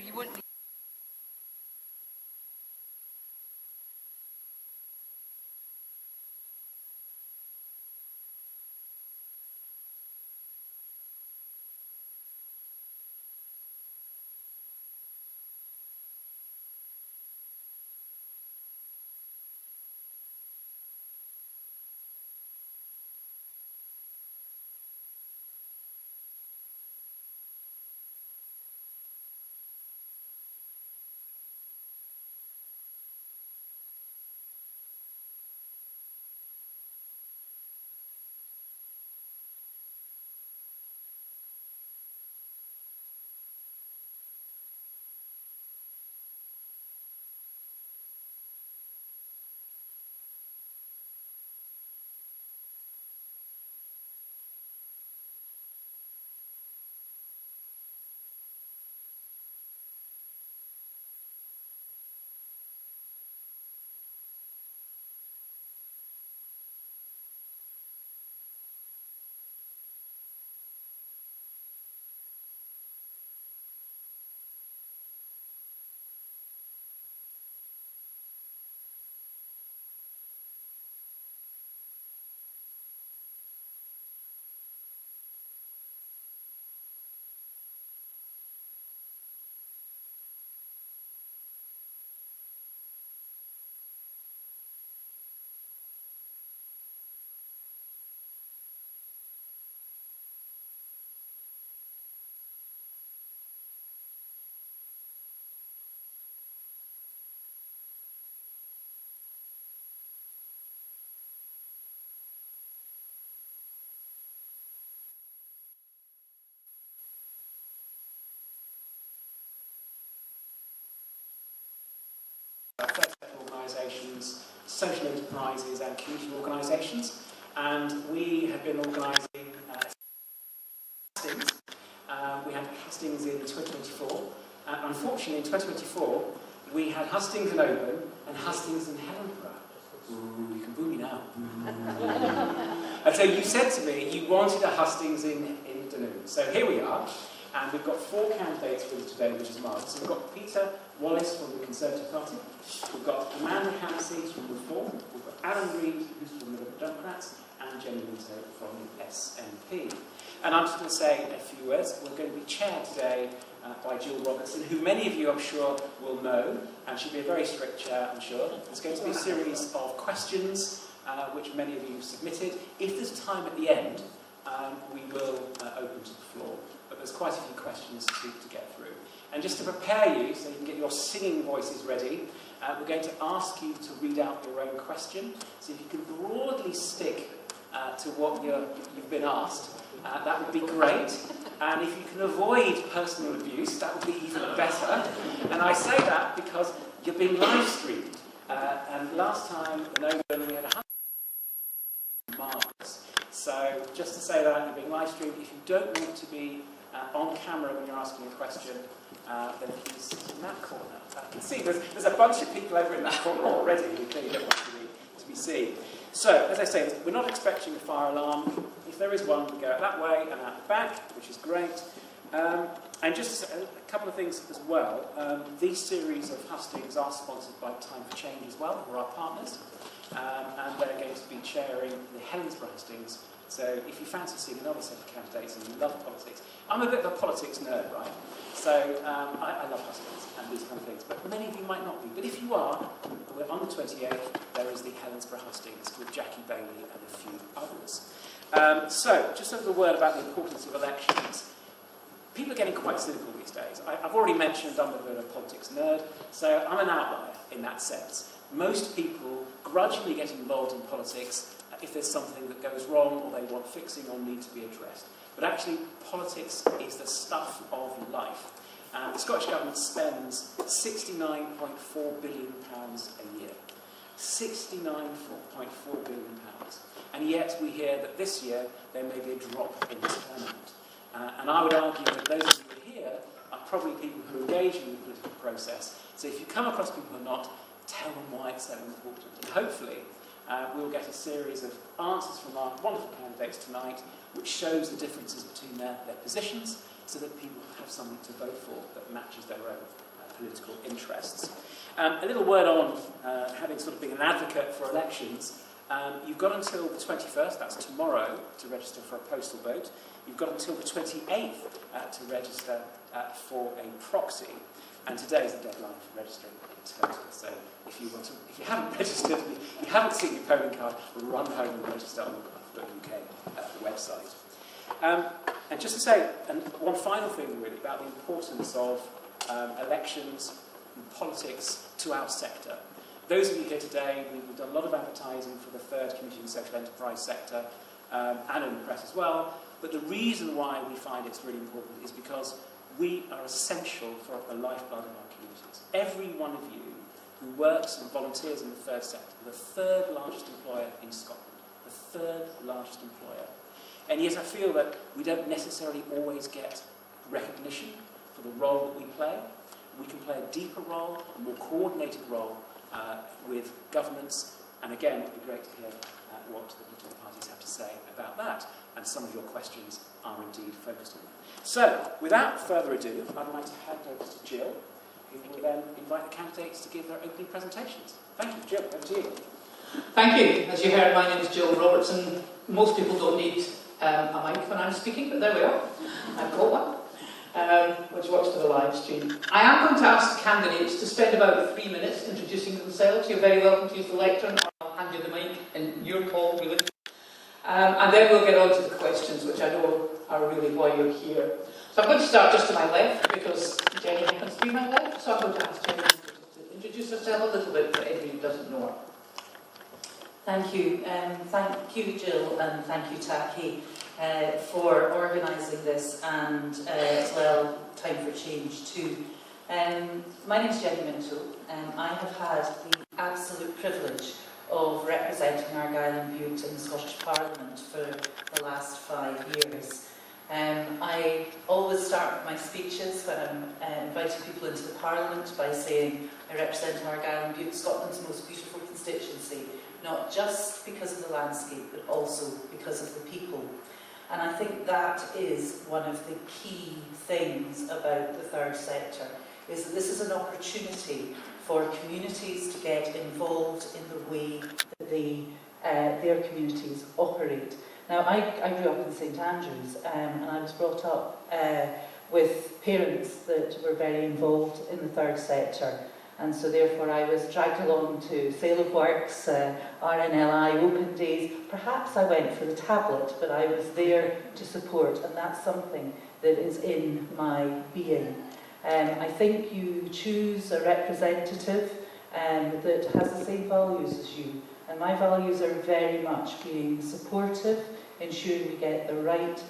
so you wouldn't need organisations, social enterprises and community organisations, and we have been organising Hustings. We had Hustings in 2024. Unfortunately, in 2024, we had Hustings in Oban and Hustings in Helensburgh. Ooh, you can boo me now. And so you said to me you wanted a Hustings in Dunoon. So here we are. And we've got 4 candidates for us today, which is marvellous. So we've got Peter Wallace from the Conservative Party. We've got Amanda Hamsey from Reform. We've got Alan Reid, who's from the Liberal Democrats, and Jenny Minto from the SNP. And I'm just going to say a few words. We're going to be chaired today by Jill Robertson, who many of you, I'm sure, will know, and she'll be a very strict chair, I'm sure. There's going to be a series of questions, which many of you submitted. If there's time at the end, we will open to the floor. But there's quite a few questions to get through. And just to prepare you, so you can get your singing voices ready, we're going to ask you to read out your own question. So if you can broadly stick to what you've been asked, that would be great. And if you can avoid personal abuse, that would be even better. And I say that because you're being live streamed. And last time in Oban, we had 100 marvellous. So just to say that, you're being live streamed. If you don't want to be on camera when you're asking a question, then please sit in that corner. I can see there's a bunch of people over in that corner already who clearly don't want to be seen. So, as I say, we're not expecting a fire alarm. If there is one, we go out that way and out the back, which is great. And just a couple of things as well. These series of Hustings are sponsored by Time for Change as well, who are our partners. And they're going to be chairing the Helensburgh Hustings. So if you fancy seeing another set of candidates and you love politics, I'm a bit of a politics nerd, right? So I love Hustings and these kind of things, but many of you might not be. But if you are, we're on the 28th, there is the Helensburgh Hustings with Jackie Bailey and a few others. So, just a word about the importance of elections. People are getting quite cynical these days. I've already mentioned I'm a bit of a politics nerd, so I'm an outlier in that sense. Most people grudgingly get involved in politics if there's something that goes wrong or they want fixing or need to be addressed. But actually, politics is the stuff of life. And the Scottish Government spends £69.4 billion a year. £69.4 billion. And yet we hear that this year there may be a drop in turnout. And I would argue that those of you here are probably people who engage in the political process. So if you come across people who are not, tell them why it's so important. And hopefully, we'll get a series of answers from our wonderful candidates tonight, which shows the differences between their positions, so that people have something to vote for that matches their own political interests. A little word on having sort of been an advocate for elections. You've got until the 21st, that's tomorrow, to register for a postal vote. You've got until the 28th to register for a proxy. And today is the deadline for registering in total. So if you haven't registered, you haven't seen your polling card, run home and register on the UK website. And just to say, and one final thing really about the importance of elections and politics to our sector. Those of you here today, we've done a lot of advertising for the third community and social enterprise sector, and in the press as well. But the reason why we find it's really important is because we are essential for the lifeblood of our communities. Every one of you who works and volunteers in the third sector, the third largest employer in Scotland, the third largest employer. And yet I feel that we don't necessarily always get recognition for the role that we play. We can play a deeper role, a more coordinated role with governments. And again, it would be great to hear what the political parties have to say about that. And some of your questions are indeed focused on that. So, without further ado, I'd like to hand over to Jill, who will then invite the candidates to give their opening presentations. Thank you, Jill. Over to you. Thank you. As you heard, my name is Jill Robertson. Most people don't need a mic when I'm speaking, but there we are. I've got one, which works for the live stream. I am going to ask the candidates to spend about 3 minutes introducing themselves. You're very welcome to use the lectern, or I'll hand you the mic, and your call, really. And then we'll get on to the questions, which I know are really why you're here. So I'm going to start just to my left, because Jenny happens to be my left, so I'm going to ask Jenny to introduce herself a little bit for anybody who doesn't know her. Thank you. Thank you, Jill, and thank you, Taki, for organising this, and as well, Time for Change too. My name is Jenny Minto, and I have had the absolute privilege of representing Argyll and Bute in the Scottish Parliament for the last 5 years. I always start my speeches when I'm inviting people into the Parliament by saying I represent Argyll and Bute, Scotland's most beautiful constituency, not just because of the landscape, but also because of the people. And I think that is one of the key things about the third sector, is that this is an opportunity for communities to get involved in the way that their communities operate. Now, I grew up in St Andrews, and I was brought up with parents that were very involved in the third sector. And so therefore I was dragged along to Sale of Works, RNLI, Open Days. Perhaps I went for the tablet, but I was there to support, and that's something that is in my being. I think you choose a representative that has the same values as you. And my values are very much being supportive, ensuring we get the right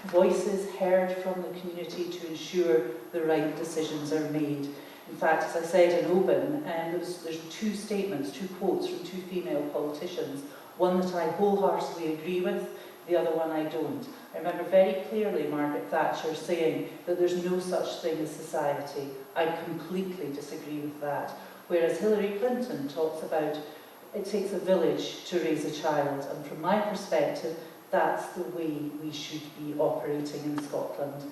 voices heard from the community to ensure the right decisions are made. In fact, as I said in Oban, there's 2 statements, 2 quotes from 2 female politicians, one that I wholeheartedly agree with, the other one I don't. I remember very clearly Margaret Thatcher saying that there's no such thing as society. I completely disagree with that. Whereas Hillary Clinton talks about it takes a village to raise a child, and from my perspective, that's the way we should be operating in Scotland.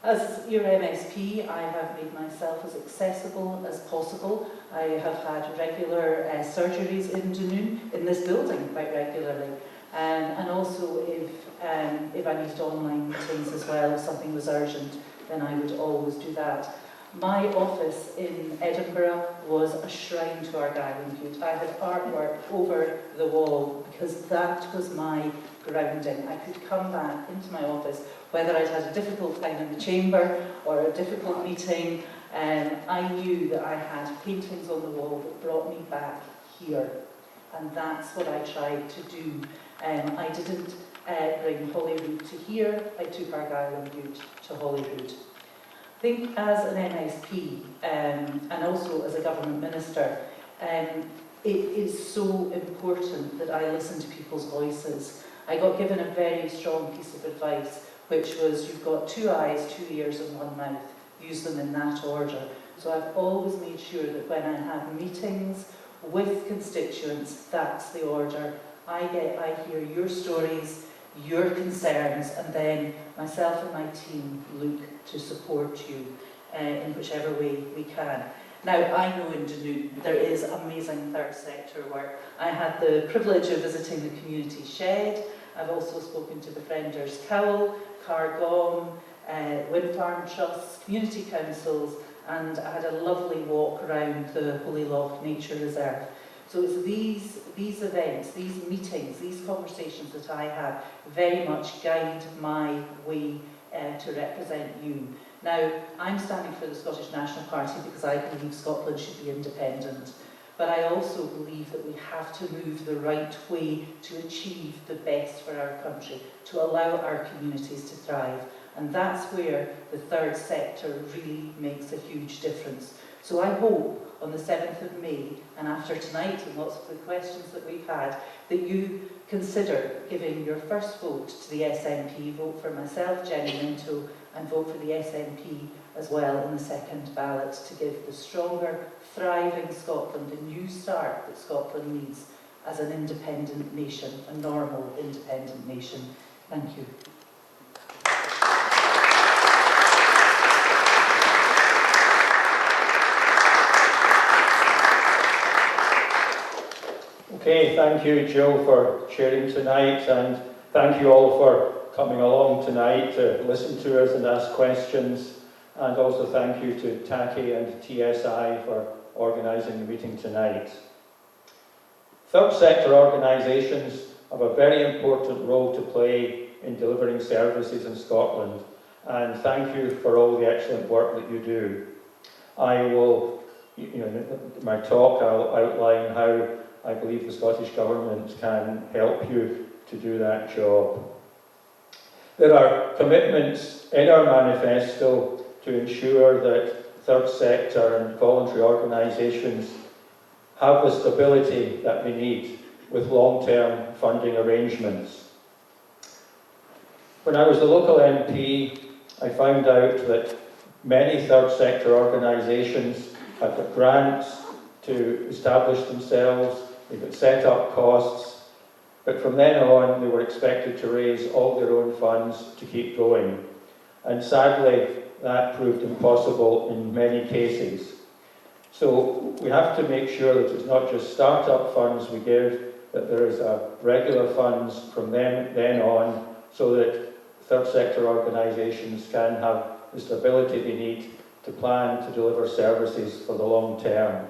As your MSP, I have made myself as accessible as possible. I have had regular surgeries in Dunoon, in this building quite regularly. And also if I needed online meetings as well, if something was urgent, then I would always do that. My office in Edinburgh was a shrine to Argyll and Bute. I had artwork over the wall because that was my grounding. I could come back into my office, whether I'd had a difficult time in the chamber or a difficult meeting, I knew that I had paintings on the wall that brought me back here. And that's what I tried to do. I didn't bring Holyrood to here, I took Argyll and Bute to Holyrood. I think as an MSP and also as a government minister, it is so important that I listen to people's voices. I got given a very strong piece of advice, which was you've got 2 eyes, 2 ears and 1 mouth. Use them in that order. So I've always made sure that when I have meetings with constituents. That's the order. I hear your stories, your concerns, and then myself and my team look to support you in whichever way we can. Now, I know in Dunoon there is amazing third sector work. I had the privilege of visiting the community shed. I've also spoken to the Frienders Cowl, Cargom, Wind Farm Trusts, community councils, and I had a lovely walk around the Holy Loch Nature Reserve. So it's these events, these meetings, these conversations that I have very much guide my way to represent you. Now, I'm standing for the Scottish National Party because I believe Scotland should be independent. But I also believe that we have to move the right way to achieve the best for our country, to allow our communities to thrive. And that's where the third sector really makes a huge difference. So I hope on the 7th of May, and after tonight and lots of the questions that we've had, that you consider giving your first vote to the SNP, vote for myself, Jenny Minto, and vote for the SNP as well in the second ballot to give the stronger, thriving Scotland a new start that Scotland needs as an independent nation, a normal independent nation. Thank you. Okay, thank you, Jill, for sharing tonight, and thank you all for coming along tonight to listen to us and ask questions. And also thank you to TACI and TSI for organising the meeting tonight. Third sector organisations have a very important role to play in delivering services in Scotland, and thank you for all the excellent work that you do. I will, in my talk, I'll outline how I believe the Scottish Government can help you to do that job. There are commitments in our manifesto to ensure that third sector and voluntary organisations have the stability that they need with long-term funding arrangements. When I was the local MP, I found out that many third sector organisations had got grants to establish themselves, they got set up costs, but from then on they were expected to raise all their own funds to keep going. And sadly, that proved impossible in many cases. So we have to make sure that it's not just start-up funds we give, that there is regular funds from then on, so that third sector organisations can have the stability they need to plan to deliver services for the long term.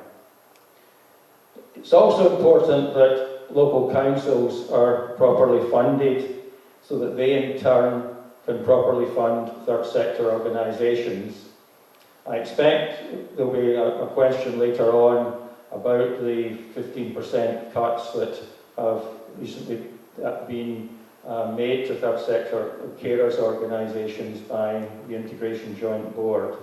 It's also important that local councils are properly funded so that they in turn can properly fund third sector organisations. I expect there will be a question later on about the 15% cuts that have recently been made to third sector carers organisations by the Integration Joint Board.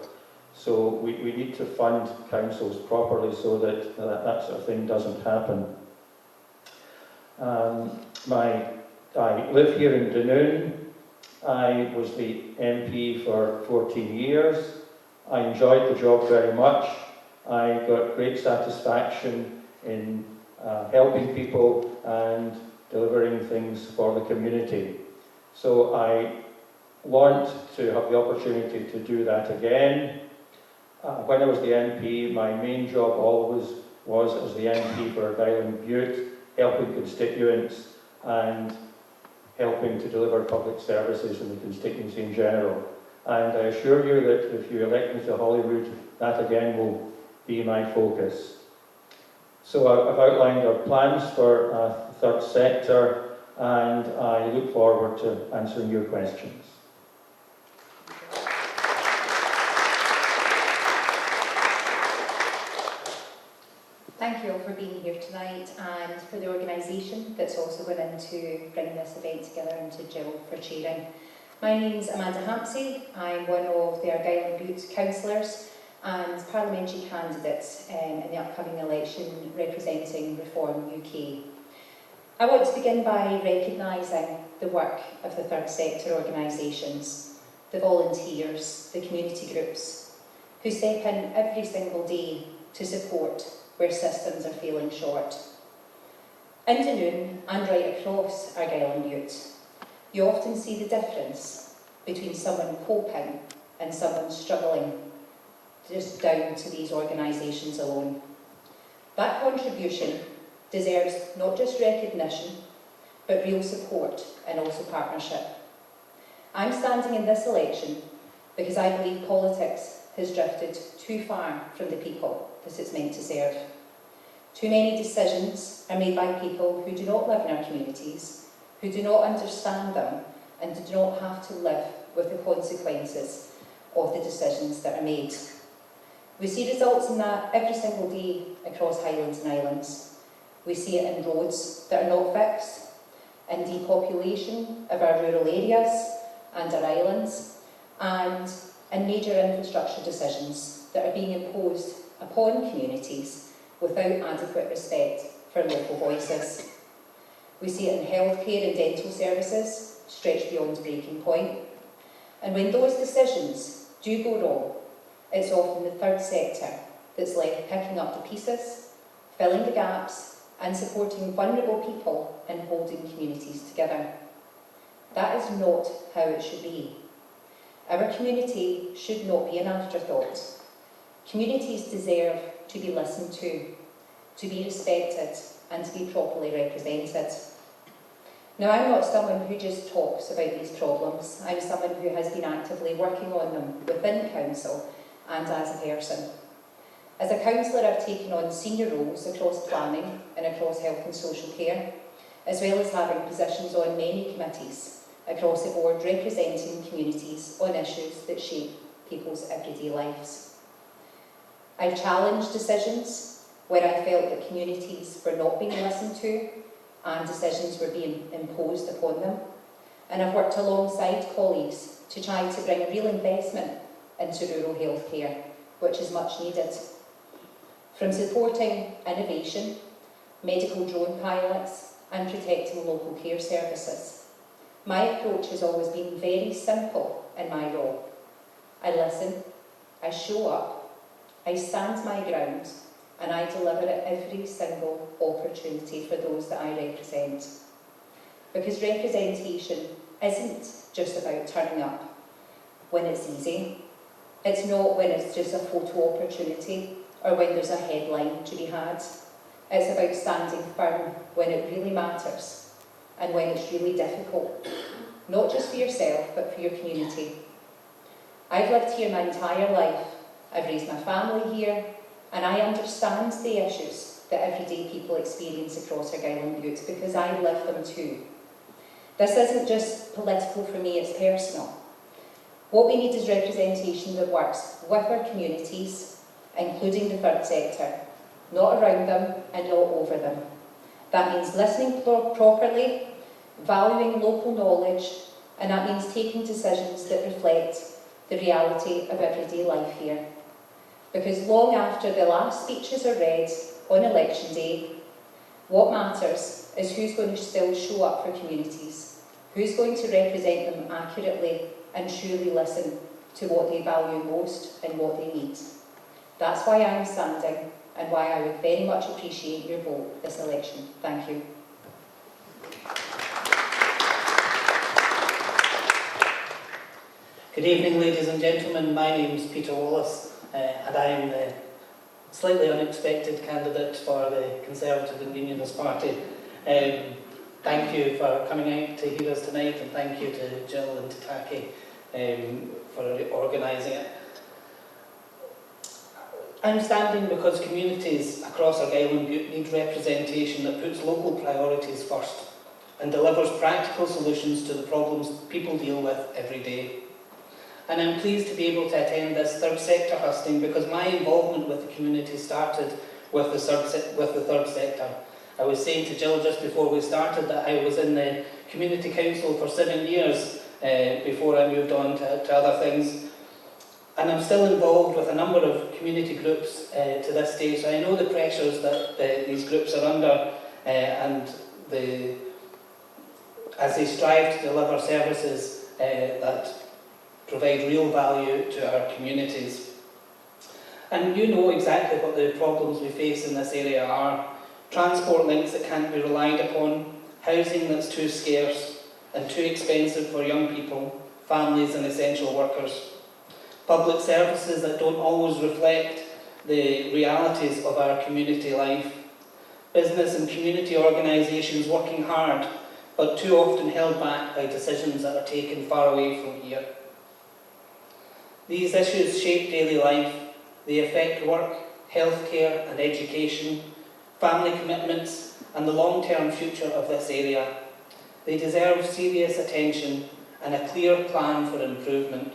So we need to fund councils properly so that that sort of thing doesn't happen. I live here in Dunoon. I was the MP for 14 years. I enjoyed the job very much. I got great satisfaction in helping people and delivering things for the community. So I want to have the opportunity to do that again. When I was the MP, my main job always was as the MP for Argyll and Bute, helping constituents and helping to deliver public services in the constituency in general. And I assure you that if you elect me to Holyrood, that again will be my focus. So I've outlined our plans for the third sector, and I look forward to answering your questions. Thank you all for being here tonight and for the organisation that's also gone into bringing this event together, and to Jill for chairing. My name's Amanda Hampsey. I'm one of the Argyll and Bute councillors and parliamentary candidates in the upcoming election representing Reform UK. I want to begin by recognising the work of the third sector organisations, the volunteers, the community groups, who step in every single day to support where systems are failing short. In Dunoon and right across Argyll and Bute, you often see the difference between someone coping and someone struggling, just down to these organisations alone. That contribution deserves not just recognition, but real support and also partnership. I'm standing in this election because I believe politics has drifted too far from the people that it's meant to serve. Too many decisions are made by people who do not live in our communities, who do not understand them, and do not have to live with the consequences of the decisions that are made. We see results in that every single day across Highlands and Islands. We see it in roads that are not fixed, in depopulation of our rural areas and our islands, and in major infrastructure decisions that are being imposed upon communities without adequate respect for local voices. We see it in healthcare and dental services, stretched beyond breaking point. And when those decisions do go wrong, it's often the third sector that's left picking up the pieces, filling the gaps, and supporting vulnerable people and holding communities together. That is not how it should be. Our community should not be an afterthought. Communities deserve to be listened to be respected, and to be properly represented. Now, I'm not someone who just talks about these problems. I'm someone who has been actively working on them within council and as a person. As a councillor, I've taken on senior roles across planning and across health and social care, as well as having positions on many committees across the board representing communities on issues that shape people's everyday lives. I've challenged decisions where I felt that communities were not being listened to and decisions were being imposed upon them. And I've worked alongside colleagues to try to bring real investment into rural healthcare, which is much needed. From supporting innovation, medical drone pilots, and protecting local care services. My approach has always been very simple in my role. I listen, I show up, I stand my ground, and I deliver at every single opportunity for those that I represent. Because representation isn't just about turning up when it's easy. It's not when it's just a photo opportunity or when there's a headline to be had. It's about standing firm when it really matters and when it's really difficult, not just for yourself, but for your community. I've lived here my entire life. I've raised my family here, and I understand the issues that everyday people experience across Argyll and Bute because I live them too. This isn't just political for me, it's personal. What we need is representation that works with our communities, including the third sector, not around them and not over them. That means listening properly, valuing local knowledge, and that means taking decisions that reflect the reality of everyday life here. Because long after the last speeches are read on election day, what matters is who's going to still show up for communities, who's going to represent them accurately and truly listen to what they value most and what they need. That's why I'm standing and why I would very much appreciate your vote this election. Thank you. Good evening, ladies and gentlemen. My name is Peter Wallace, and I am the slightly unexpected candidate for the Conservative and Unionist Party. Thank you for coming out to hear us tonight, and thank you to Jill and to Taki for organising it. I'm standing because communities across Argyll and Bute need representation that puts local priorities first and delivers practical solutions to the problems people deal with every day. And I'm pleased to be able to attend this third sector husting because my involvement with the community started with the third sector. I was saying to Jill just before we started that I was in the community council for 7 years before I moved on to other things. And I'm still involved with a number of community groups to this day, so I know the pressures that these groups are under and as they strive to deliver services that provide real value to our communities. And you know exactly what the problems we face in this area are. Transport links that can't be relied upon, housing that's too scarce and too expensive for young people, families and essential workers. Public services that don't always reflect the realities of our community life. Business and community organisations working hard, but too often held back by decisions that are taken far away from here. These issues shape daily life. They affect work, healthcare and education, family commitments and the long-term future of this area. They deserve serious attention and a clear plan for improvement.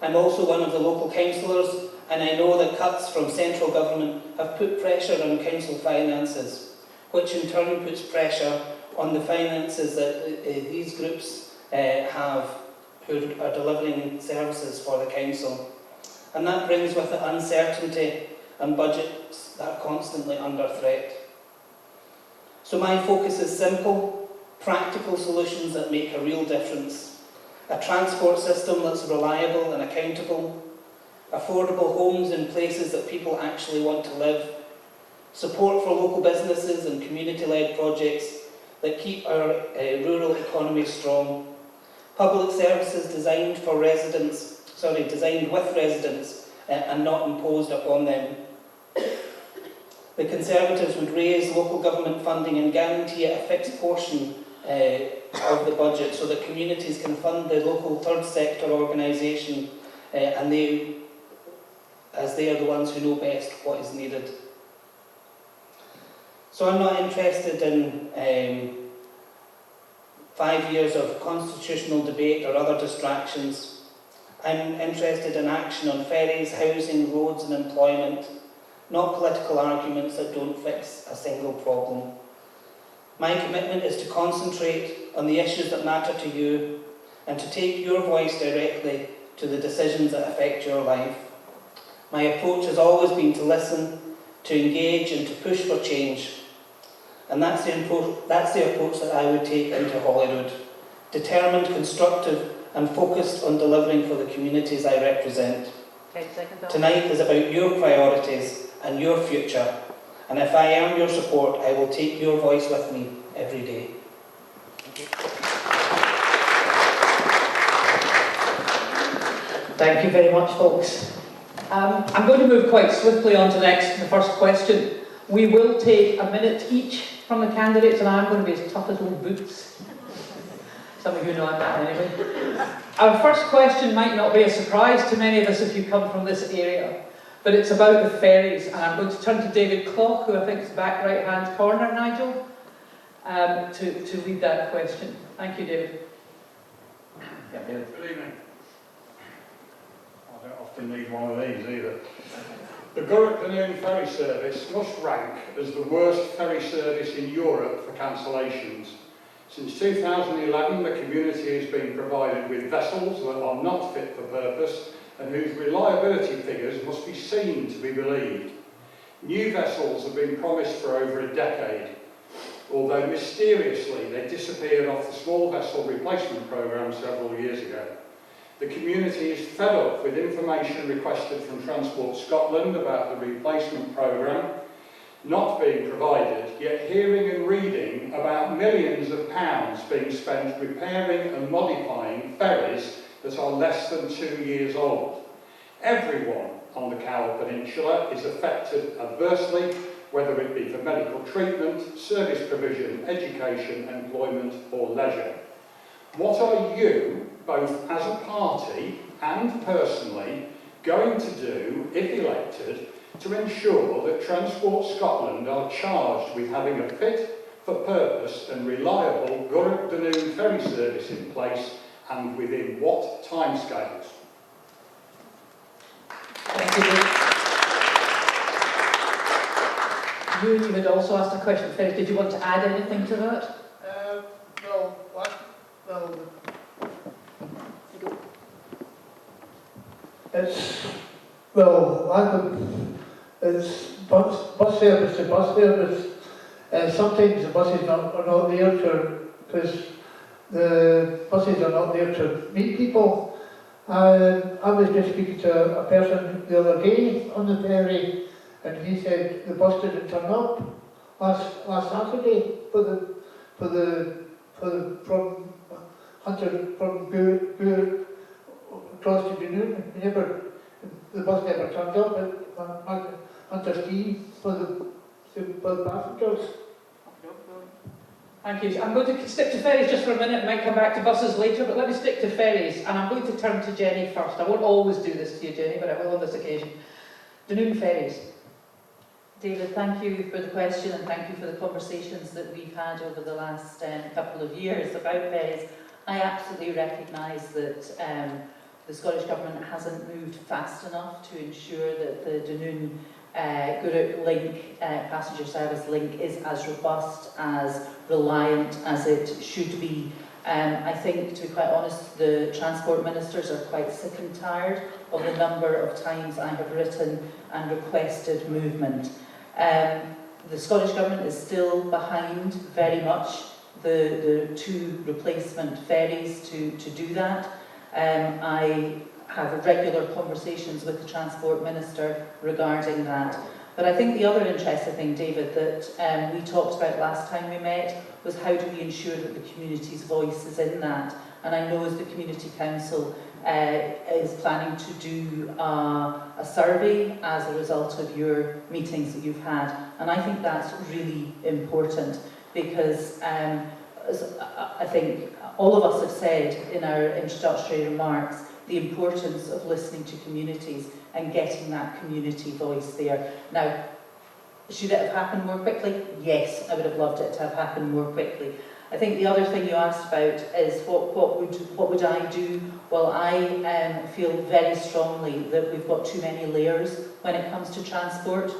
I'm also one of the local councillors, and I know that cuts from central government have put pressure on council finances, which in turn puts pressure on the finances that these groups have who are delivering services for the council. And that brings with it uncertainty and budgets that are constantly under threat. So my focus is simple, practical solutions that make a real difference. A transport system that's reliable and accountable, affordable homes in places that people actually want to live, support for local businesses and community-led projects that keep our rural economy strong, public services designed with residents and not imposed upon them. The Conservatives would raise local government funding and guarantee a fixed portion of the budget so that communities can fund the local third sector organisation as they are the ones who know best what is needed. So I'm not interested in 5 years of constitutional debate or other distractions. I'm interested in action on ferries, housing, roads and employment, not political arguments that don't fix a single problem. My commitment is to concentrate on the issues that matter to you and to take your voice directly to the decisions that affect your life. My approach has always been to listen, to engage and to push for change. And that's the approach that I would take into Holyrood. Determined, constructive and focused on delivering for the communities I represent. Tonight is about your priorities and your future. And if I am your support, I will take your voice with me every day. Thank you very much, folks. I'm going to move quite swiftly on to the first question. We will take a minute each from the candidates, and I'm going to be as tough as old Boots. Some of you know I'm that anyway. Our first question might not be a surprise to many of us if you come from this area, but it's about the ferries, and I'm going to turn to David Clough, who I think is back right-hand corner, Nigel, to lead that question. Thank you, David. Yeah, David. Good evening. I don't often need one of these either. The Dunoon ferry service must rank as the worst ferry service in Europe for cancellations. Since 2011, the community has been provided with vessels that are not fit for purpose and whose reliability figures must be seen to be believed. New vessels have been promised for over a decade, although mysteriously they disappeared off the small vessel replacement programme several years ago. The community is fed up with information requested from Transport Scotland about the replacement programme not being provided, yet hearing and reading about millions of pounds being spent repairing and modifying ferries that are less than 2 years old. Everyone on the Cowal Peninsula is affected adversely, whether it be for medical treatment, service provision, education, employment or leisure. What are you, both as a party and personally, going to do, if elected, to ensure that Transport Scotland are charged with having a fit for purpose and reliable Dunoon ferry service in place, and within what timescales? Thank you. You had also asked a question first. Did you want to add anything to that? It's bus service to bus service. Sometimes the buses are not there because the buses are not there to meet people. I was just speaking to a person the other day on the ferry, and he said the bus didn't turn up last Saturday from Bute across to Dunoon. The bus never turned up at Hunter's Quay for the passengers. Thank you. I'm going to stick to ferries just for a minute. I might come back to buses later, but let me stick to ferries. And I'm going to turn to Jenny first. I won't always do this to you, Jenny, but I will on this occasion. Dunoon ferries. David, thank you for the question and thank you for the conversations that we've had over the last couple of years about ferries. I absolutely recognise that the Scottish Government hasn't moved fast enough to ensure that the Dunoon Burgh link, passenger service link, is as robust, as reliant as it should be. I think, to be quite honest, the transport ministers are quite sick and tired of the number of times I have written and requested movement. The Scottish Government is still behind very much the two replacement ferries to do that. I have regular conversations with the Transport Minister regarding that. But I think the other interesting thing, David, that we talked about last time we met was how do we ensure that the community's voice is in that. And I know as the Community Council is planning to do a survey as a result of your meetings that you've had. And I think that's really important because I think all of us have said in our introductory remarks the importance of listening to communities and getting that community voice there. Now, should it have happened more quickly? Yes, I would have loved it to have happened more quickly. I think the other thing you asked about is what would I do? Well, I feel very strongly that we've got too many layers when it comes to transport.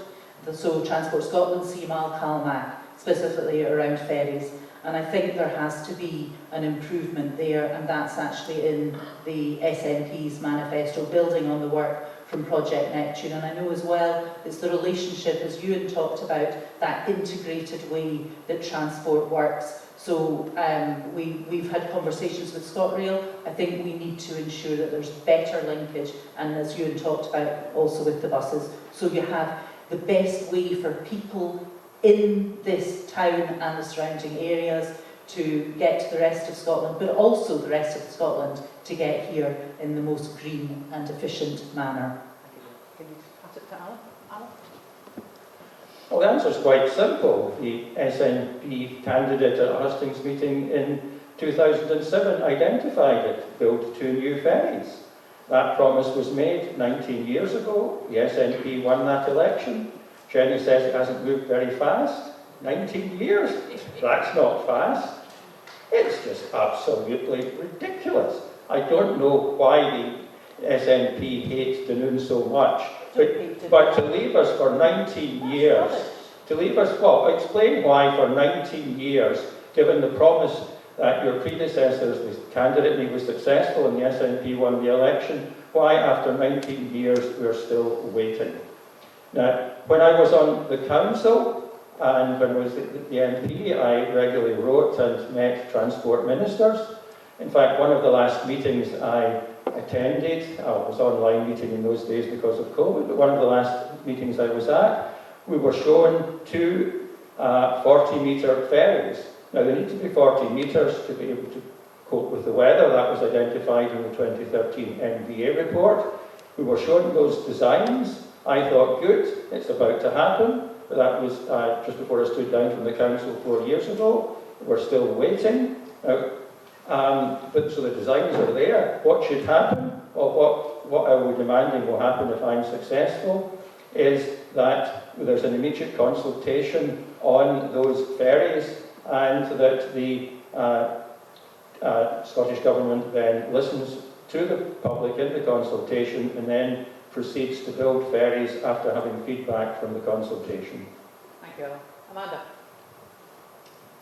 So Transport Scotland, CMAL, CalMac, specifically around ferries. And I think there has to be an improvement there, and that's actually in the SNP's manifesto, building on the work from Project Neptune. And I know as well, it's the relationship, as Ewan talked about, that integrated way that transport works. So we've had conversations with ScotRail. I think we need to ensure that there's better linkage, and as Ewan talked about, also with the buses. So you have the best way for people in this town and the surrounding areas to get to the rest of Scotland, but also the rest of Scotland to get here in the most green and efficient manner. Can you pass it to Alan? Alan? Well, the answer is quite simple. The SNP candidate at a Hustings meeting in 2007 identified it, build 2 new ferries. That promise was made 19 years ago. The SNP won that election. Jenny says it hasn't moved very fast. 19 years? That's not fast. It's just absolutely ridiculous. I don't know why the SNP hates Dunoon so much, but to leave us for 19 years, explain why for 19 years, given the promise that your predecessors, the candidate, and he was successful and the SNP won the election, why after 19 years we're still waiting. Now, when I was on the council and when I was the MP, I regularly wrote and met transport ministers. In fact, one of the last meetings I attended, I was online meeting in those days because of COVID, but one of the last meetings I was at, we were shown 2 40-metre ferries. Now, they need to be 40 metres to be able to cope with the weather. That was identified in the 2013 NVA report. We were shown those designs. I thought, good, it's about to happen, but that was just before I stood down from the council 4 years ago. We're still waiting. But so the designs are there. What should happen, or what are we demanding will happen if I'm successful, is that there's an immediate consultation on those ferries, and that the Scottish Government then listens to the public in the consultation and then proceeds to build ferries after having feedback from the consultation. Thank you, Alan. Amanda?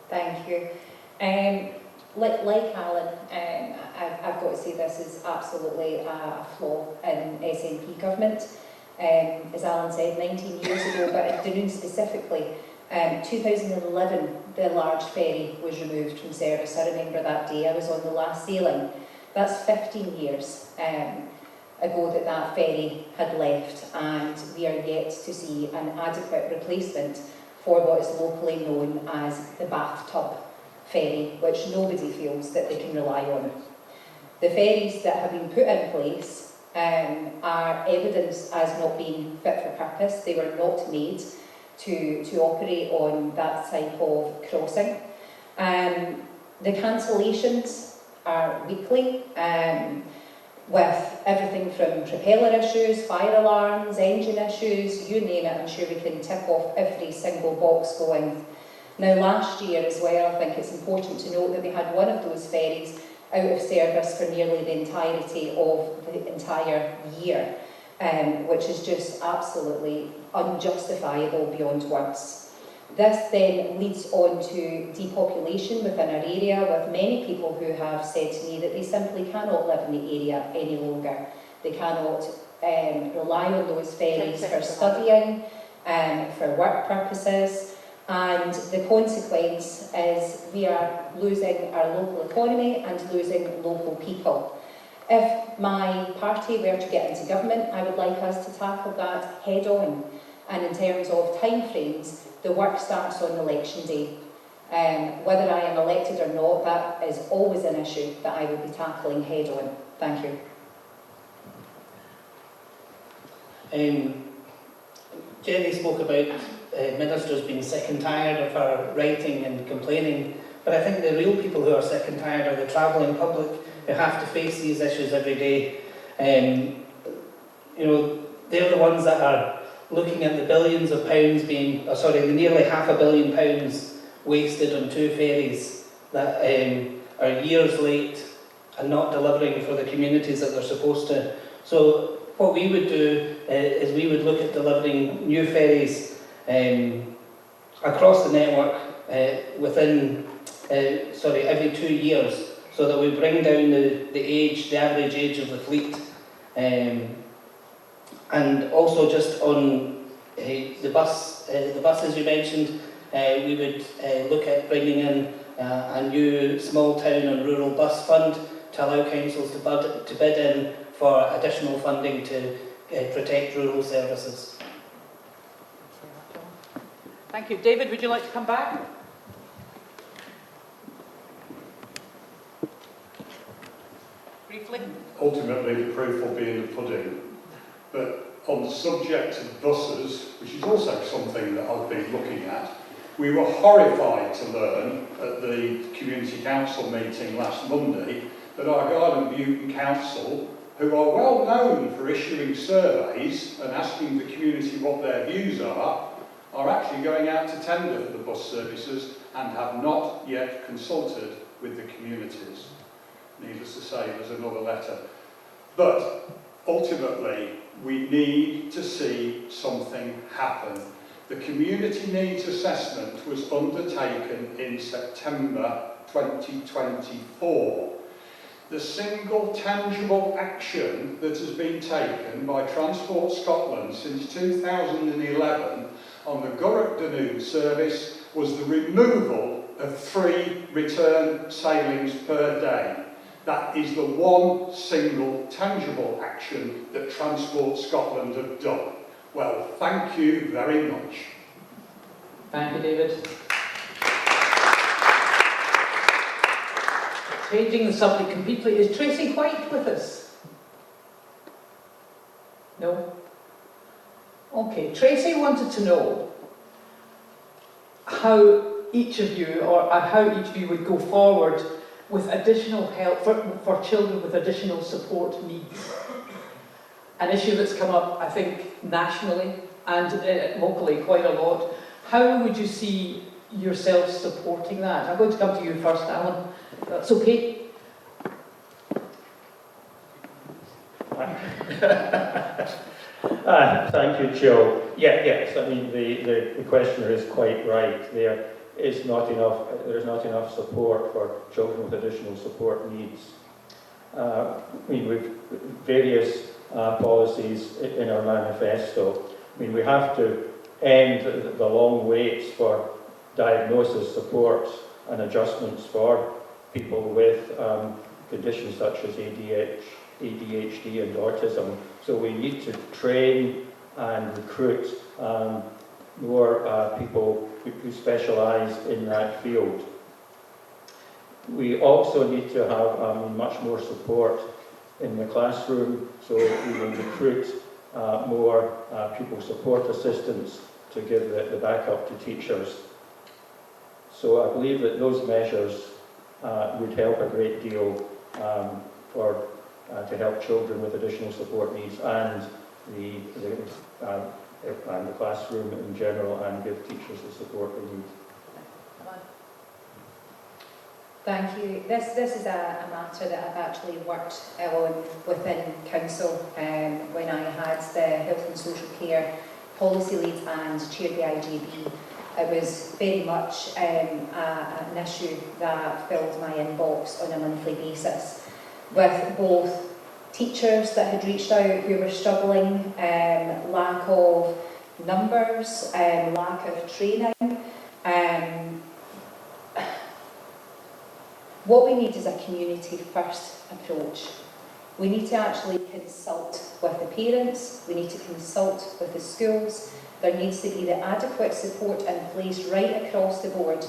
Thank you. Like Alan, I've got to say this is absolutely a flaw in SNP government. As Alan said, 19 years ago, but in Dunoon specifically, 2011, the large ferry was removed from service. I remember that day. I was on the last sailing. That's 15 years ago that that ferry had left, and we are yet to see an adequate replacement for what is locally known as the bathtub ferry, which nobody feels that they can rely on. The ferries that have been put in place are evidenced as not being fit for purpose. They were not made to operate on that type of crossing. The cancellations are weekly, with everything from propeller issues, fire alarms, engine issues, you name it. I'm sure we can tick off every single box going. Now, last year as well, I think it's important to note that we had one of those ferries out of service for nearly the entirety of the entire year, which is just absolutely unjustifiable beyond words. This then leads on to depopulation within our area, with many people who have said to me that they simply cannot live in the area any longer. They cannot rely on those ferries for studying, for work purposes, and the consequence is we are losing our local economy and losing local people. If my party were to get into government, I would like us to tackle that head on. And in terms of timeframes, the work starts on election day. Whether I am elected or not, that is always an issue that I will be tackling head on. Thank you. Jenny spoke about ministers being sick and tired of her writing and complaining, but I think the real people who are sick and tired are the travelling public who have to face these issues every day. They're the ones that are looking at the billions of pounds being, the nearly £500 million wasted on two ferries that are years late and not delivering for the communities that they're supposed to. So what we would do is we would look at delivering new ferries across the network within, every 2 years, so that we bring down the average age of the fleet. And also just on the buses you mentioned, we would look at bringing in a new small town and rural bus fund to allow councils to bid in for additional funding to protect rural services. Thank you. David, would you like to come back? Briefly. Ultimately, the proof will be in the pudding. But on the subject of buses, which is also something that I've been looking at, we were horrified to learn at the Community Council meeting last Monday that Argyll and Bute Council, who are well known for issuing surveys and asking the community what their views are actually going out to tender for the bus services and have not yet consulted with the communities. Needless to say, there's another letter. But ultimately, we need to see something happen. The community needs assessment was undertaken in September 2024. The single tangible action that has been taken by Transport Scotland since 2011 on the Dunoon service was the removal of 3 return sailings per day. That is the one single tangible action that Transport Scotland have done. Well, thank you very much. Thank you, David. Changing the subject completely, is Tracy White with us? No? Okay, Tracy wanted to know how each of you, or how each of you would go forward with additional help for children with additional support needs. An issue that's come up, I think, nationally and locally quite a lot. How would you see yourselves supporting that? I'm going to come to you first, Alan. That's okay. Thank you, Joe. Yes, I mean, the questioner is quite right. There's not enough support for children with additional support needs. We've various policies in our manifesto. We have to end the long waits for diagnosis, support and adjustments for people with conditions such as ADHD and autism. So we need to train and recruit more people who specialise in that field. We also need to have much more support in the classroom, so we will recruit more pupil support assistants to give the backup to teachers. So I believe that those measures would help a great deal to help children with additional support needs and the classroom in general, and give teachers the support they need. Thank you. This is a matter that I've actually worked on within council when I had the health and social care policy lead and chaired the IGB. It was very much an issue that filled my inbox on a monthly basis, with both teachers that had reached out who were struggling, lack of numbers, lack of training. What we need is a community-first approach. We need to actually consult with the parents, we need to consult with the schools. There needs to be the adequate support in place right across the board.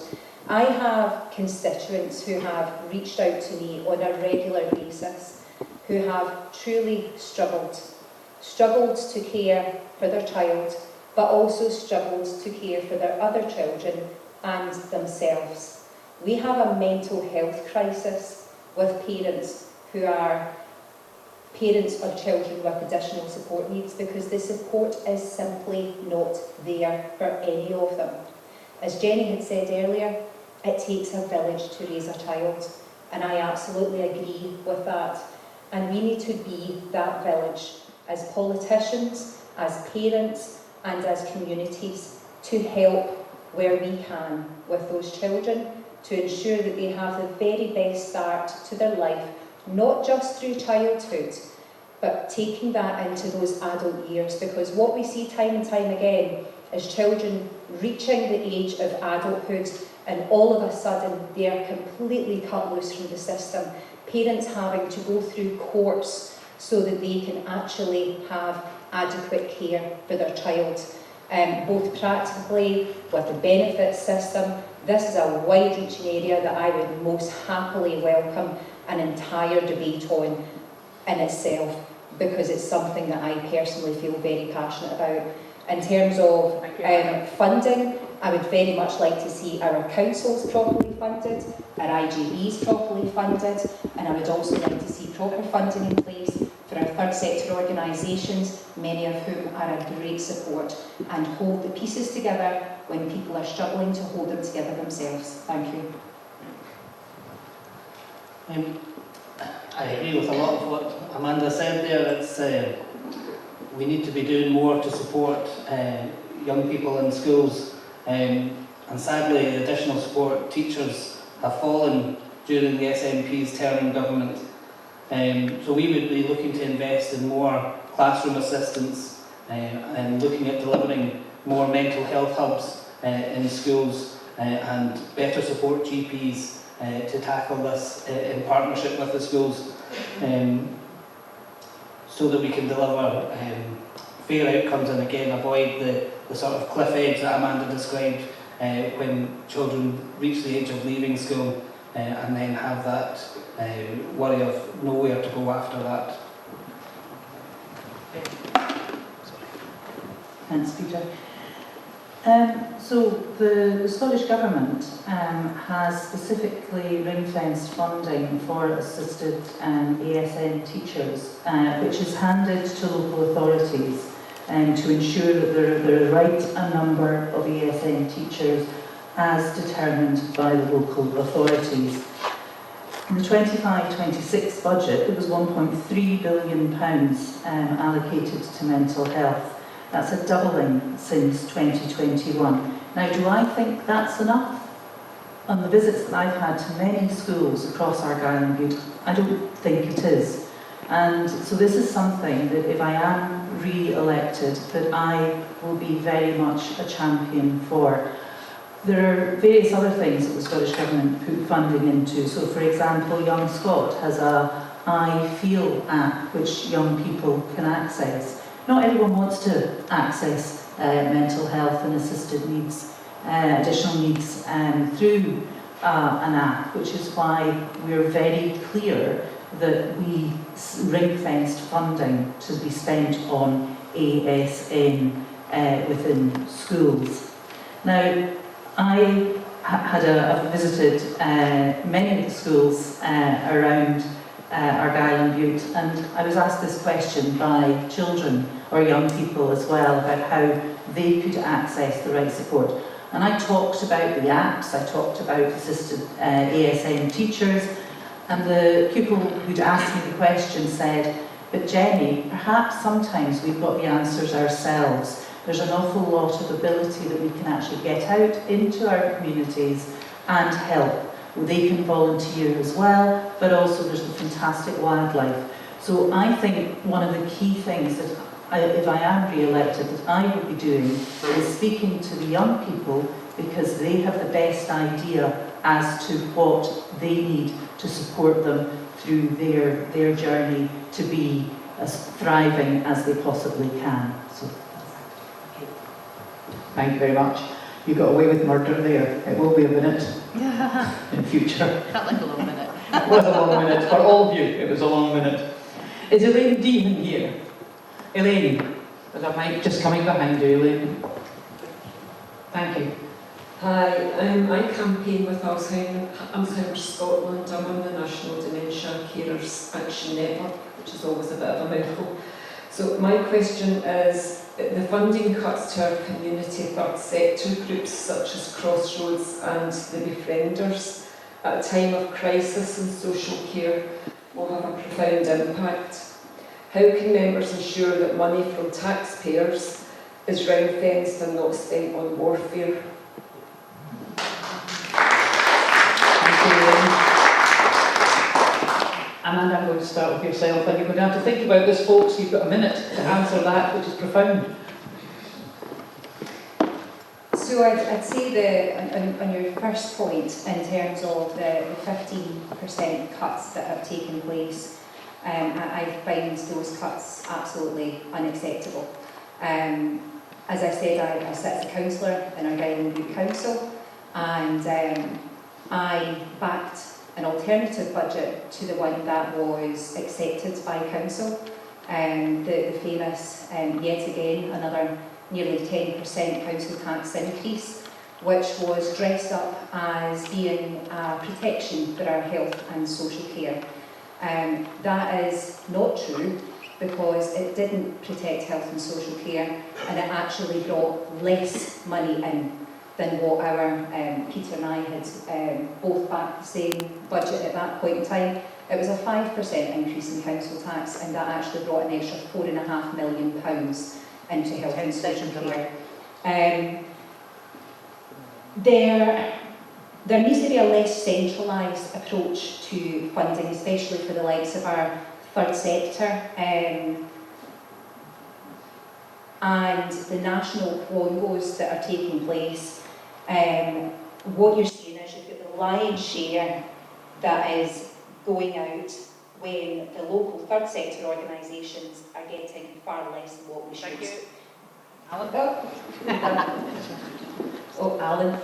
I have constituents who have reached out to me on a regular basis, who have truly struggled to care for their child, but also struggled to care for their other children and themselves. We have a mental health crisis with parents who are parents of children with additional support needs, because the support is simply not there for any of them. As Jenny had said earlier, it takes a village to raise a child, and I absolutely agree with that. And we need to be that village as politicians, as parents, and as communities to help where we can with those children, to ensure that they have the very best start to their life, not just through childhood, but taking that into those adult years. Because what we see time and time again is children reaching the age of adulthood, and all of a sudden they are completely cut loose from the system. Parents having to go through courts so that they can actually have adequate care for their child. Both practically, with the benefits system. This is a wide-reaching area that I would most happily welcome an entire debate on in itself, because it's something that I personally feel very passionate about. In terms of funding, I would very much like to see our councils properly funded, our IGBs properly funded, and I would also like to see proper funding in place for our third sector organisations, many of whom are a great support and hold the pieces together when people are struggling to hold them together themselves. Thank you. I agree with a lot of what Amanda said there. It's we need to be doing more to support young people in schools, and sadly the additional support teachers have fallen during the SNP's term in government. So we would be looking to invest in more classroom assistants and looking at delivering more mental health hubs in schools and better support GPs to tackle this in partnership with the schools, so that we can deliver fair outcomes and again avoid the sort of cliff edge that Amanda described when children reach the age of leaving school and then have that worry of nowhere to go after that. Thanks, Peter. So the Scottish Government has specifically ring-fenced funding for assisted ASN teachers, which is handed to local authorities to ensure that there are right a number of ASN teachers as determined by the local authorities. In the 25-26 budget, there was £1.3 billion allocated to mental health. That's a doubling since 2021. Now, do I think that's enough? On the visits that I've had to many schools across Argyll and Bute, I don't think it is. And so this is something that if I am re-elected, that I will be very much a champion for. there are various other things that the Scottish Government put funding into. So, for example, Young Scot has a I Feel app which young people can access. Not everyone wants to access mental health and assisted needs, additional needs through an app, which is why we're very clear that we ring-fenced funding to be spent on ASN within schools. Now, I've visited many of the schools around Argyll and Bute, and I was asked this question by children or young people as well about how they could access the right support. And I talked about the apps, I talked about assisted ASN teachers, and the pupil who'd asked me the question said, but Jenny, perhaps sometimes we've got the answers ourselves. There's an awful lot of ability that we can actually get out into our communities and help. They can volunteer as well, but also there's the fantastic wildlife. So I think one of the key things that if I am re-elected, that I will be doing is speaking to the young people, because they have the best idea as to what they need to support them through their journey to be as thriving as they possibly can. So, Thank you very much. You got away with murder there. It will be a minute in future. Felt like a long minute. It was a long minute. For all of you, it was a long minute. Is Elaine Deehan here? Elaine, there's a mic just coming behind you, Elaine. Thank you. Hi, I campaign with Alzheimer's Scotland. I'm on the National Dementia Carers Action Network, which is always a bit of a mouthful. So my question is, the funding cuts to our community third sector groups such as Crossroads and the Befrienders at a time of crisis in social care will have a profound impact. How can members ensure that money from taxpayers is ring-fenced and not spent on warfare? Amanda, I'm going to start with yourself, and you're going to have to think about this, folks. You've got a minute to answer that, which is profound. So I'd say on your first point, in terms of the 15% cuts that have taken place, I find those cuts absolutely unacceptable. As I said, I sit as a councillor in Argyll and Bute Council, and I backed an alternative budget to the one that was accepted by council. The famous, yet again, another nearly 10% council tax increase, which was dressed up as being a protection for our health and social care. That is not true, because it didn't protect health and social care, and it actually brought less money in than what our Peter and I had both backed the same budget at that point in time. It was a 5% increase in council tax, and that actually brought an extra £4.5 million into health and social care. There needs to be a less centralised approach to funding, especially for the likes of our third sector. And the national quongos that are taking place, what you're seeing is you've got the lion's share that is going out when the local third sector organisations are getting far less than what we should. Thank you. Alan? Oh, Alan.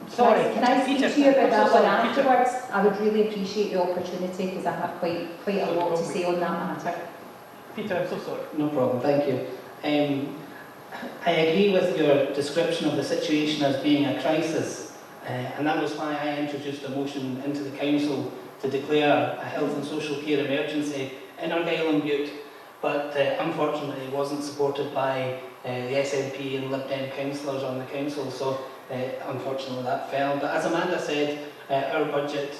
Sorry, Can I speak Peter, to you about that one sorry, Peter. afterwards? I would really appreciate the opportunity, because I have quite a lot to say on that matter. Peter, I'm so sorry. No problem, thank you. I agree with your description of the situation as being a crisis, and that was why I introduced a motion into the council to declare a health and social care emergency in Argyll and Bute, but unfortunately it wasn't supported by the SNP and Lib Dem councillors on the council, so unfortunately that fell. But as Amanda said, our budget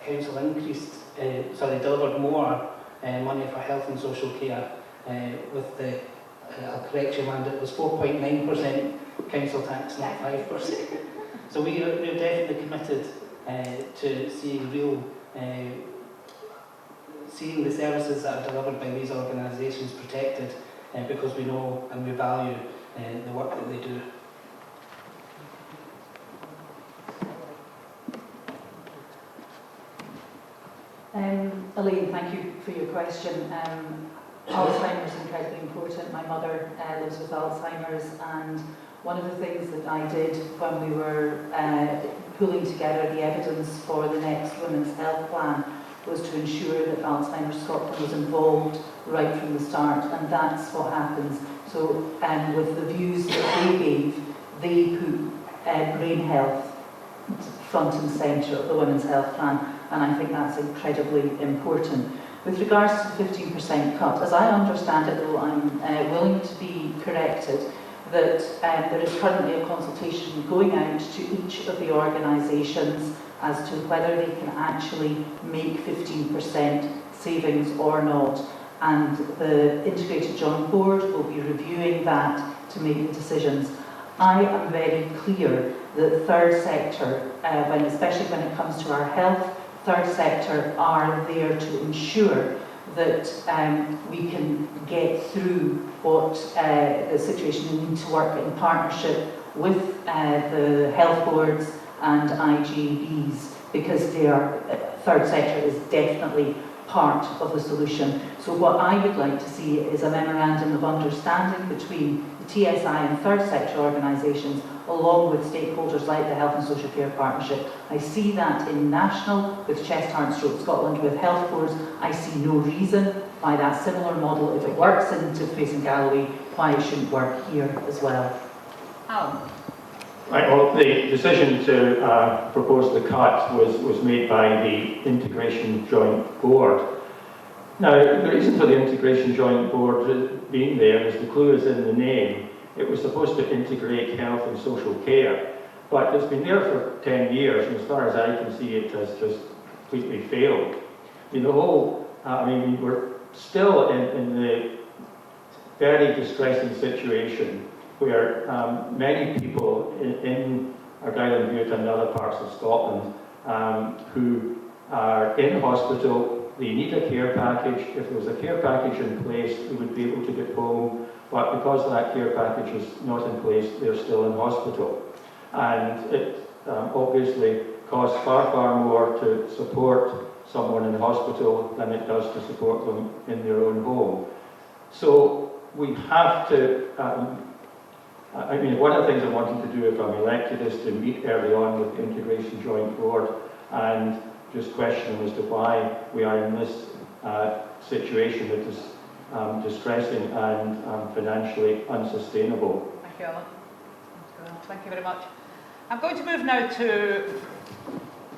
council delivered more money for health and social care with the, I'll correct you, Amanda, it was 4.9% council tax, not 5%. So we're definitely committed to seeing seeing the services that are delivered by these organisations protected, because we know and we value the work that they do. Elaine, thank you for your question. Alzheimer's is incredibly important. My mother lives with Alzheimer's, and one of the things that I did when we were pulling together the evidence for the next Women's Health Plan was to ensure that Alzheimer's Scotland was involved right from the start, and that's what happens. So with the views that they gave, they put brain health front and centre of the Women's Health Plan, and I think that's incredibly important. With regards to the 15% cut, as I understand it, though, I'm willing to be corrected, that there is currently a consultation going out to each of the organisations as to whether they can actually make 15% savings or not. And the Integrated Joint Board will be reviewing that to make the decisions. I am very clear that third sector, especially when it comes to our health, third sector are there to ensure that we can get through what the situation. We need to work in partnership with the health boards and IGBs, because they are, third sector is definitely part of the solution. So what I would like to see is a memorandum of understanding between the TSI and third sector organisations, along with stakeholders like the Health and Social Care Partnership. I see that in national, with Chest, Heart and Stroke Scotland, with health boards. I see no reason why that similar model, if it works in Interface and Galloway, why it shouldn't work here as well. Alan. Right, well, the decision to propose the cut was made by the Integration Joint Board. Now, the reason for the Integration Joint Board being there is the clue is in the name. It was supposed to integrate health and social care, but it's been there for 10 years, and as far as I can see, it has just completely failed. The whole, we're still in the very distressing situation where many people in Argyll and Bute and other parts of Scotland who are in hospital, they need a care package. If there was a care package in place, they would be able to get home, but because that care package is not in place, they're still in hospital. And it obviously costs far, far more to support someone in hospital than it does to support them in their own home. So we have to one of the things I'm wanting to do if I'm elected is to meet early on with the Integration Joint Board and just question them as to why we are in this situation that is distressing and financially unsustainable. Thank you, Alan. Thank you very much. I'm going to move now to...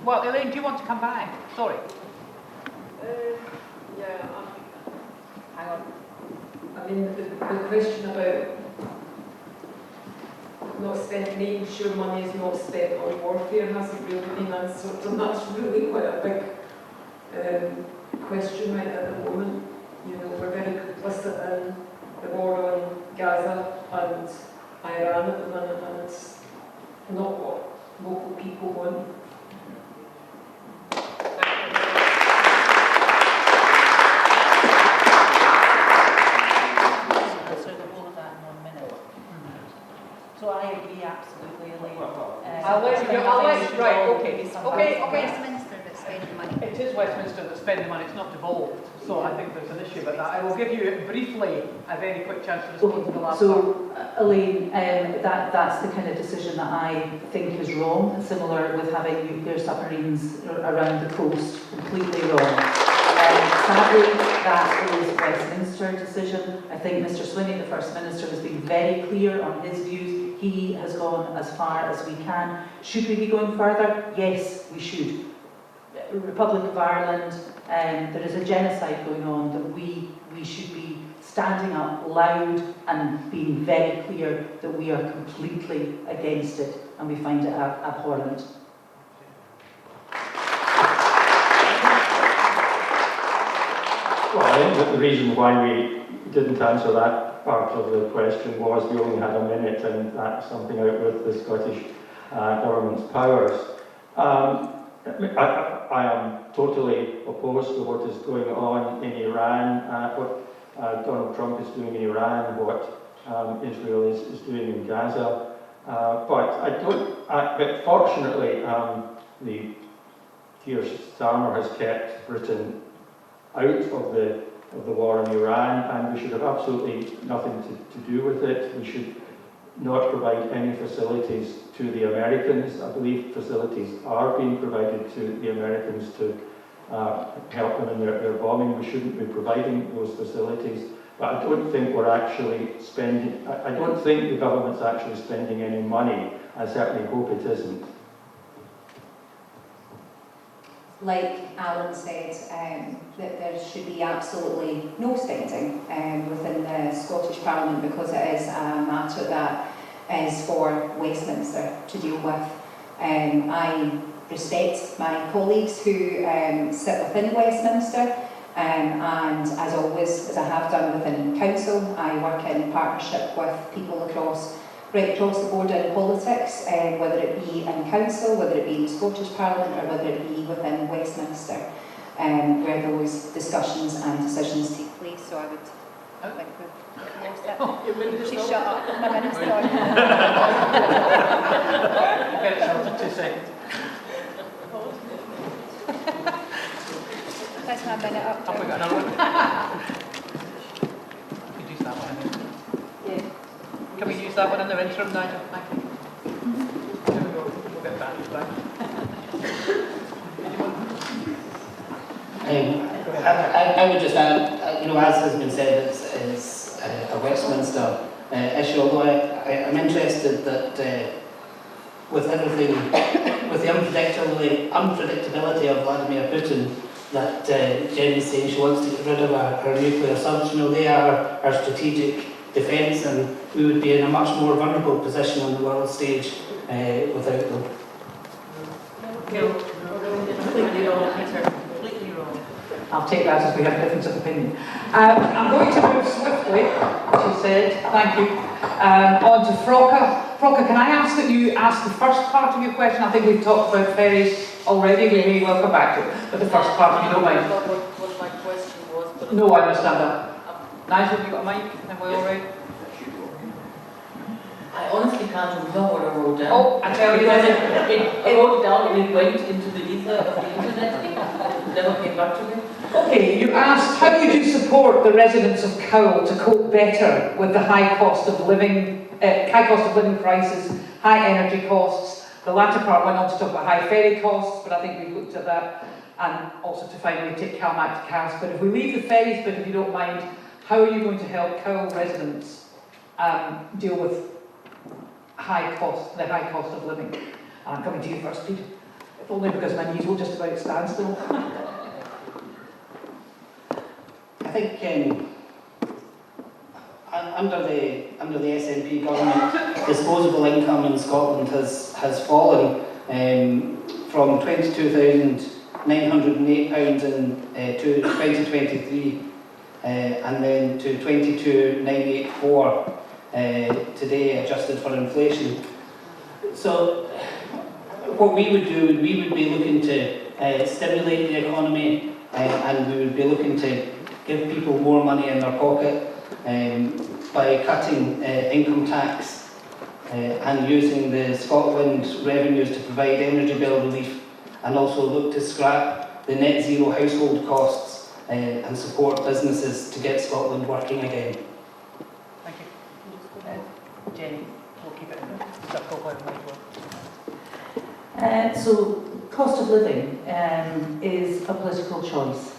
Well, Elaine, do you want to come back? Sorry. Hang on. I mean, the question about not spent, making sure money is not spent on warfare hasn't really been answered, and that's really quite a big question right at the moment. You know, we're very complicit in the war on Gaza and Iran at the minute, and it's not what local people want. So I agree absolutely, Elaine. I'll let you, right, okay. Westminster that's spending money. It is Westminster that's spending money, it's not devolved. So I think there's an issue about that. I will give you briefly a very quick chance to respond to the last part. So, Elaine, that's the kind of decision that I think is wrong, similar with having nuclear submarines around the coast, completely wrong. Sadly, that is Westminster decision. I think Mr Swinney, the First Minister, has been very clear on his views. He has gone as far as we can. Should we be going further? Yes, we should. Republic of Ireland, there is a genocide going on that we should be standing up loud and being very clear that we are completely against it and we find it abhorrent. Well, I think that the reason why we didn't answer that part of the question was we only had a minute, and that's something out with the Scottish government's powers. I am totally opposed to what is going on in Iran, what Donald Trump is doing in Iran, what Israel is doing in Gaza. But fortunately, the Keir Starmer has kept Britain out of the war in Iran, and we should have absolutely nothing to do with it. We should not provide any facilities to the Americans. I believe facilities are being provided to the Americans to help them in their bombing. We shouldn't be providing those facilities. But I don't think we're actually spending, I don't think the government's actually spending any money. I certainly hope it isn't. Like Alan said, that there should be absolutely no spending within the Scottish Parliament, because it is a matter that is for Westminster to deal with. I respect my colleagues who sit within Westminster, and as always, as I have done within council, I work in partnership with people right across the board in politics, whether it be in council, whether it be in the Scottish Parliament, or whether it be within Westminster, where those discussions and decisions take place. So I would think we've lost it. She shut up. My minute's gone. Get it short for 2 seconds. That's my minute up. Have we got another one? We could use that one. Yeah. Can we use that one in the interim, Nigel? Thank you. There we go. We'll get that back. I would just add, as has been said, it's a Westminster issue, although I'm interested that with everything, with the unpredictability of Vladimir Putin, that Jenny's saying she wants to get rid of her nuclear subs. They are our strategic defence, and we would be in a much more vulnerable position on the world stage without them. No, completely wrong, Peter. Completely wrong. I'll take that as we have a difference of opinion. I'm going to move swiftly, she said, thank you, on to Frocka. Frocka, can I ask that you ask the first part of your question? I think we've talked about ferries already, we may well come back to it, but the first part, if you don't mind. What my question was. But No, I understand that. Nigel, have you got a mic? Am I all right? I honestly can't remember what I wrote down. Oh, I tell you Because that. I wrote it down and it went into the ether of the internet. It never came back to me. Okay, you asked how would you support the residents of Cowell to cope better with the high cost of living prices, high energy costs. The latter part went on to talk about high ferry costs, but I think we looked at that, and also to finally take Calmac to Cass. But if we leave the ferries bit, if you don't mind, how are you going to help Cowell residents deal with the high cost of living? I'm coming to you first, Peter. If only because my knees will just about stand still. I think under the SNP government, disposable income in Scotland has fallen from £22,908 in 2023 and then to 22,984 today, adjusted for inflation. So what we would do, we would be looking to stimulate the economy, and we would be looking to give people more money in their pocket by cutting income tax and using the Scotland revenues to provide energy bill relief, and also look to scrap the net zero household costs and support businesses to get Scotland working again. Thank you. Jenny, we'll keep it in the circle. So, cost of living is a political choice.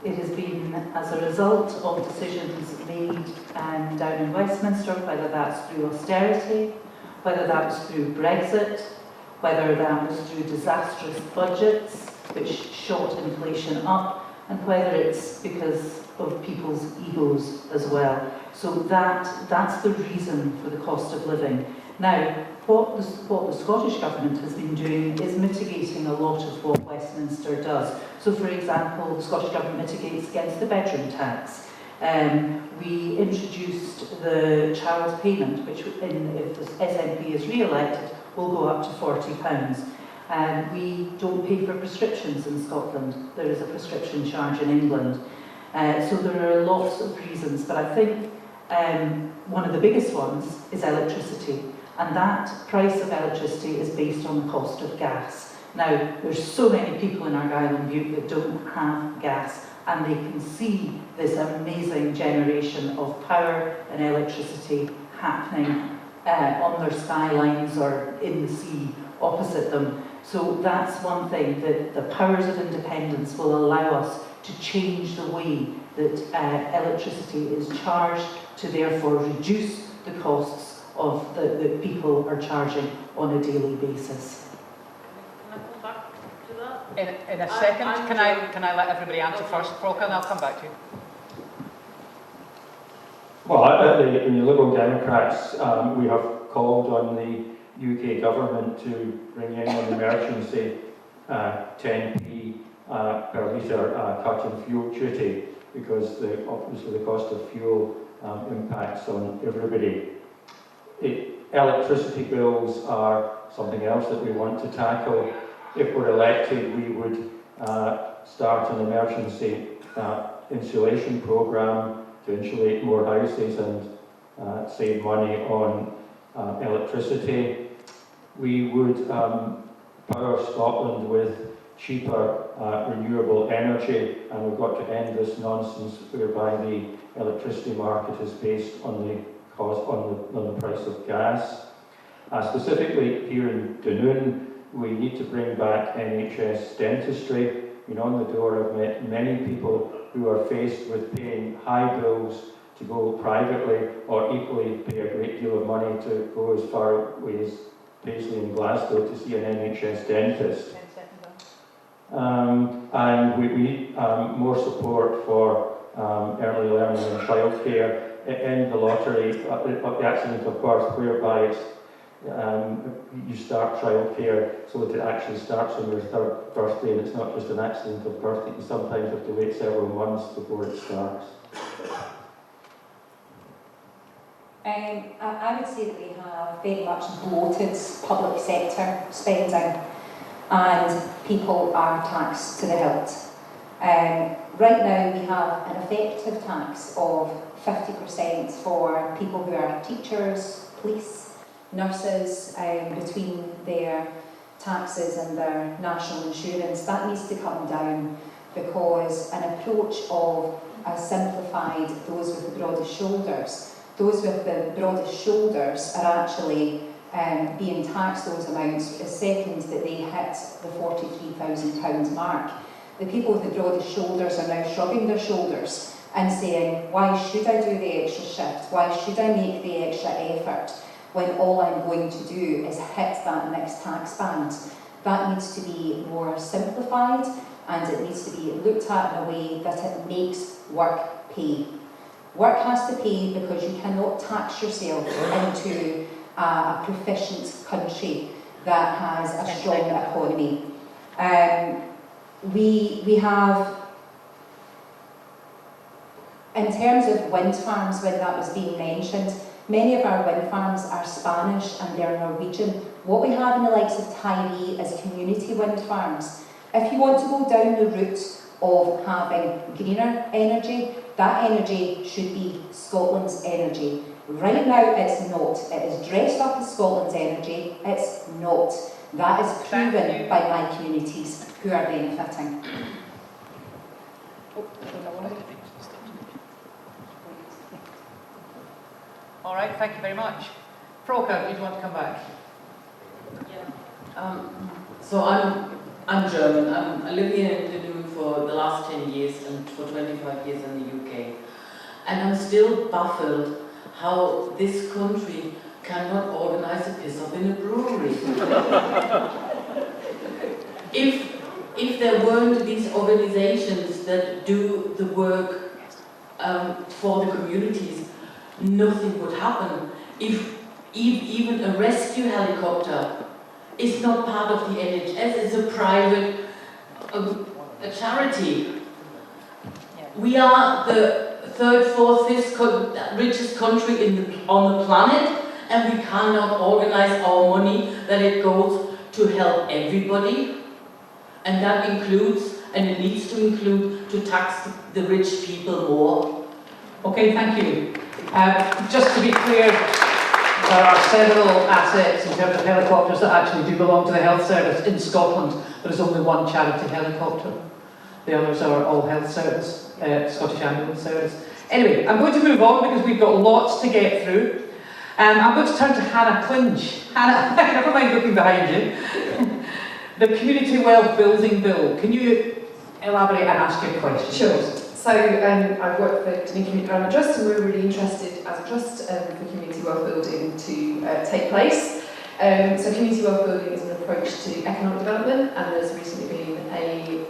It has been as a result of decisions made down in Westminster, whether that's through austerity, whether that was through Brexit, whether that was through disastrous budgets which shot inflation up, and whether it's because of people's egos as well. So that's the reason for the cost of living. Now, what the Scottish Government has been doing is mitigating a lot of what Westminster does. So, for example, the Scottish Government mitigates against the bedroom tax. We introduced the child payment, which, if the SNP is re-elected, will go up to £40. We don't pay for prescriptions in Scotland. There is a prescription charge in England. So there are lots of reasons, but I think one of the biggest ones is electricity. And that price of electricity is based on the cost of gas. Now, there's so many people in Argyll and Bute that don't have gas, and they can see this amazing generation of power and electricity happening on their skylines or in the sea opposite them. So that's one thing, that the powers of independence will allow us to change the way that electricity is charged, to therefore reduce the costs of that people are charging on a daily basis. Can I come back to that? In a second, can I let everybody answer first, Broca, and I'll come back to you. Well, in the Liberal Democrats, we have called on the UK government to bring in an emergency 10p per litre cut in fuel duty, because obviously the cost of fuel impacts on everybody. Electricity bills are something else that we want to tackle. If we're elected, we would start an emergency insulation programme to insulate more houses and save money on electricity. We would power Scotland with cheaper renewable energy, and we've got to end this nonsense whereby the electricity market is based on the cost on the price of gas. Specifically here in Dunoon, we need to bring back NHS dentistry. On the door, I've met many people who are faced with paying high bills to go privately, or equally pay a great deal of money to go as far away as Paisley and Glasgow to see an NHS dentist. And we need more support for early learning and childcare. End the lottery, the accident of birth, whereby you start childcare so that it actually starts on your 3rd birthday, and it's not just an accident of birth that you sometimes have to wait several months before it starts. I would say that we have very much bloated public sector spending, and people are taxed to the hilt. Right now we have an effective tax of 50% for people who are teachers, police, nurses, between their taxes and their national insurance. That needs to come down, because an approach of a simplified those with the broadest shoulders, those with the broadest shoulders are actually being taxed those amounts the second that they hit the £43,000 mark. The people with the broadest shoulders are now shrugging their shoulders and saying, why should I do the extra shift? Why should I make the extra effort when all I'm going to do is hit that next tax band? That needs to be more simplified, and it needs to be looked at in a way that it makes work pay. Work has to pay, because you cannot tax yourself into a proficient country that has a strong economy. We have, in terms of wind farms, when that was being mentioned, many of our wind farms are Spanish and they're Norwegian. What we have in the likes of Tyree is community wind farms. If you want to go down the route of having greener energy, that energy should be Scotland's energy. Right now it's not. It is dressed up as Scotland's energy. It's not. That is proven by my communities who are benefiting. All right, thank you very much. Broca, did you want to come back? Yeah. So I'm German. I live here in Dunoon for the last 10 years and for 25 years in the UK. And I'm still baffled how this country cannot organise a piss-up in a brewery. If there weren't these organisations that do the work for the communities, nothing would happen. If even a rescue helicopter is not part of the NHS, it's a private a charity. We are the 3rd, 4th, 5th richest country on the planet, and we cannot organise our money that it goes to help everybody. And that includes, and it needs to include, to tax the rich people more. Okay, thank you. Just to be clear, There are several assets in terms of helicopters that actually do belong to the health service in Scotland. There is only one charity helicopter. The others are all health service, Scottish Ambulance Service. Anyway, I'm going to move on because we've got lots to get through. I'm going to turn to Hannah Clinch. Hannah, never mind looking behind you. The Community Wealth Building Bill. Can you elaborate and ask your question? Sure. So I've worked for Dunoon Community Development Trust, and we're really interested as a trust for community wealth building to take place. So community wealth building is an approach to economic development, and there's recently been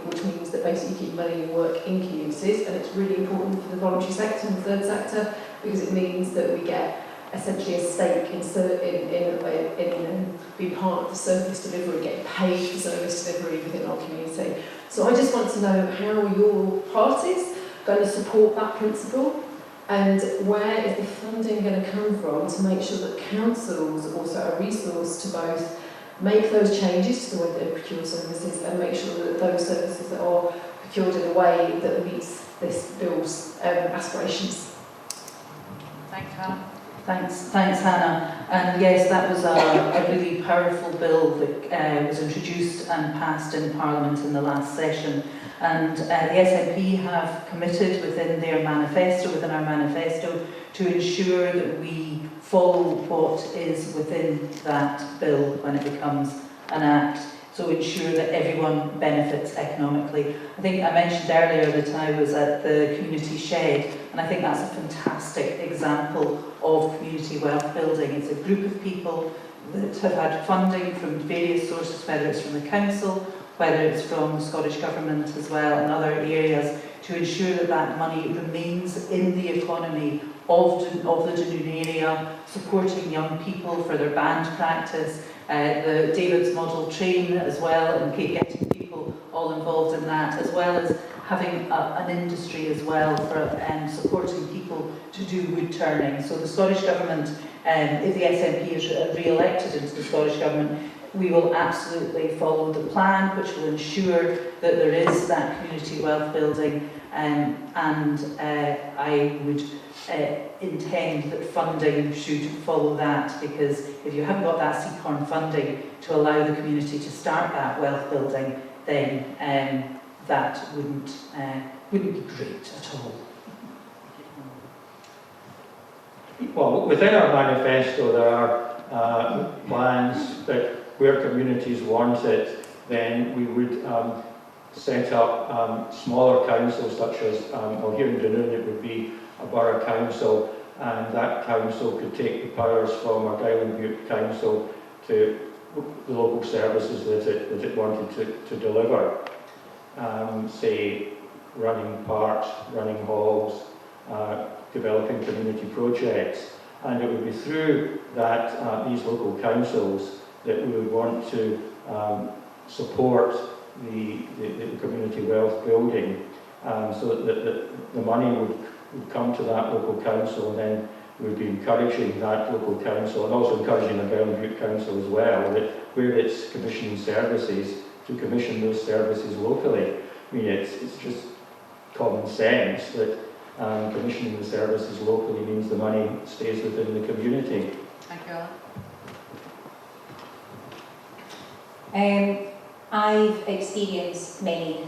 which means that basically you keep money and work in communities, and it's really important for the voluntary sector and the third sector because it means that we get essentially a stake in being part of the service delivery, getting paid for service delivery within our community. So I just want to know how your parties going to support that principle, and where is the funding going to come from to make sure that councils also are a resource to both make those changes to the way they procure services and make sure that those services that are procured in a way that meets this bill's aspirations. Thanks, Hannah. Thanks, Hannah. And yes, that was a really powerful bill that was introduced and passed in Parliament in the last session. And the SNP have committed within our manifesto, to ensure that we follow what is within that bill when it becomes an act. So ensure that everyone benefits economically. I think I mentioned earlier that I was at the community shed, and I think that's a fantastic example of community wealth building. It's a group of people that have had funding from various sources, whether it's from the council, whether it's from the Scottish Government as well, and other areas, to ensure that that money remains in the economy of the Dunoon area, supporting young people for their band practice, the David's Model Train as well, and getting people all involved in that, as well as having an industry as well for supporting people to do wood turning. So the Scottish Government, if the SNP is re-elected into the Scottish Government, we will absolutely follow the plan, which will ensure that there is that community wealth building, and I would intend that funding should follow that, because if you haven't got that CCORN funding to allow the community to start that wealth building, then that wouldn't be great at all. Well, within our manifesto there are plans that where communities want it, then we would set up smaller councils such as, well, here in Dunoon it would be a borough council, and that council could take the powers from Argyll and Bute Council to the local services that it wanted to deliver. Say, running parks, running halls, developing community projects, and it would be through that these local councils that we would want to support the community wealth building, so that the money would come to that local council, and then we would be encouraging that local council, and also encouraging the Argyll and Bute Council as well, that where it's commissioning services, to commission those services locally. I mean, it's just common sense that commissioning the services locally means the money stays within the community. Thank you, I've experienced many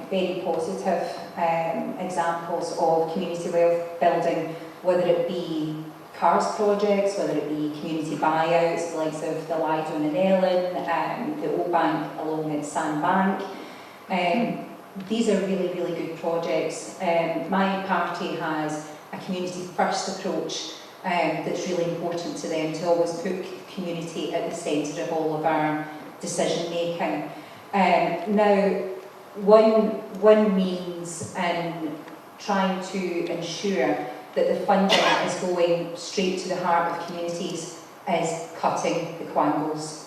very positive examples of community wealth building, whether it be CARS projects, whether it be community buyouts, the likes of the Lido and Ellen, the Old Bank along at Sandbank. These are really, really good projects. My party has a community first approach that's really important to them, to always put community at the centre of all of our decision making. Now, one means in trying to ensure that the funding is going straight to the heart of communities is cutting the quangles.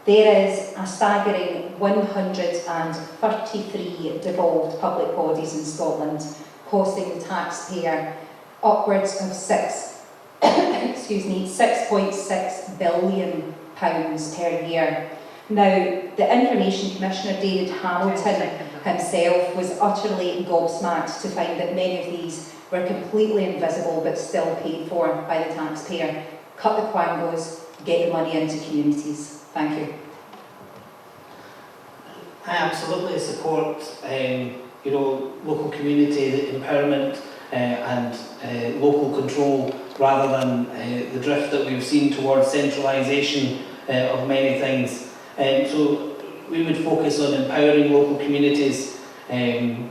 There is a staggering 133 devolved public bodies in Scotland, costing the taxpayer upwards of £6.6 billion per year. Now, the Information Commissioner, David Hamilton, himself was utterly gobsmacked to find that many of these were completely invisible but still paid for by the taxpayer. cut the quangos, get the money into communities. Thank you. I absolutely support, local community empowerment and local control rather than the drift that we've seen towards centralisation of many things. So we would focus on empowering local communities, and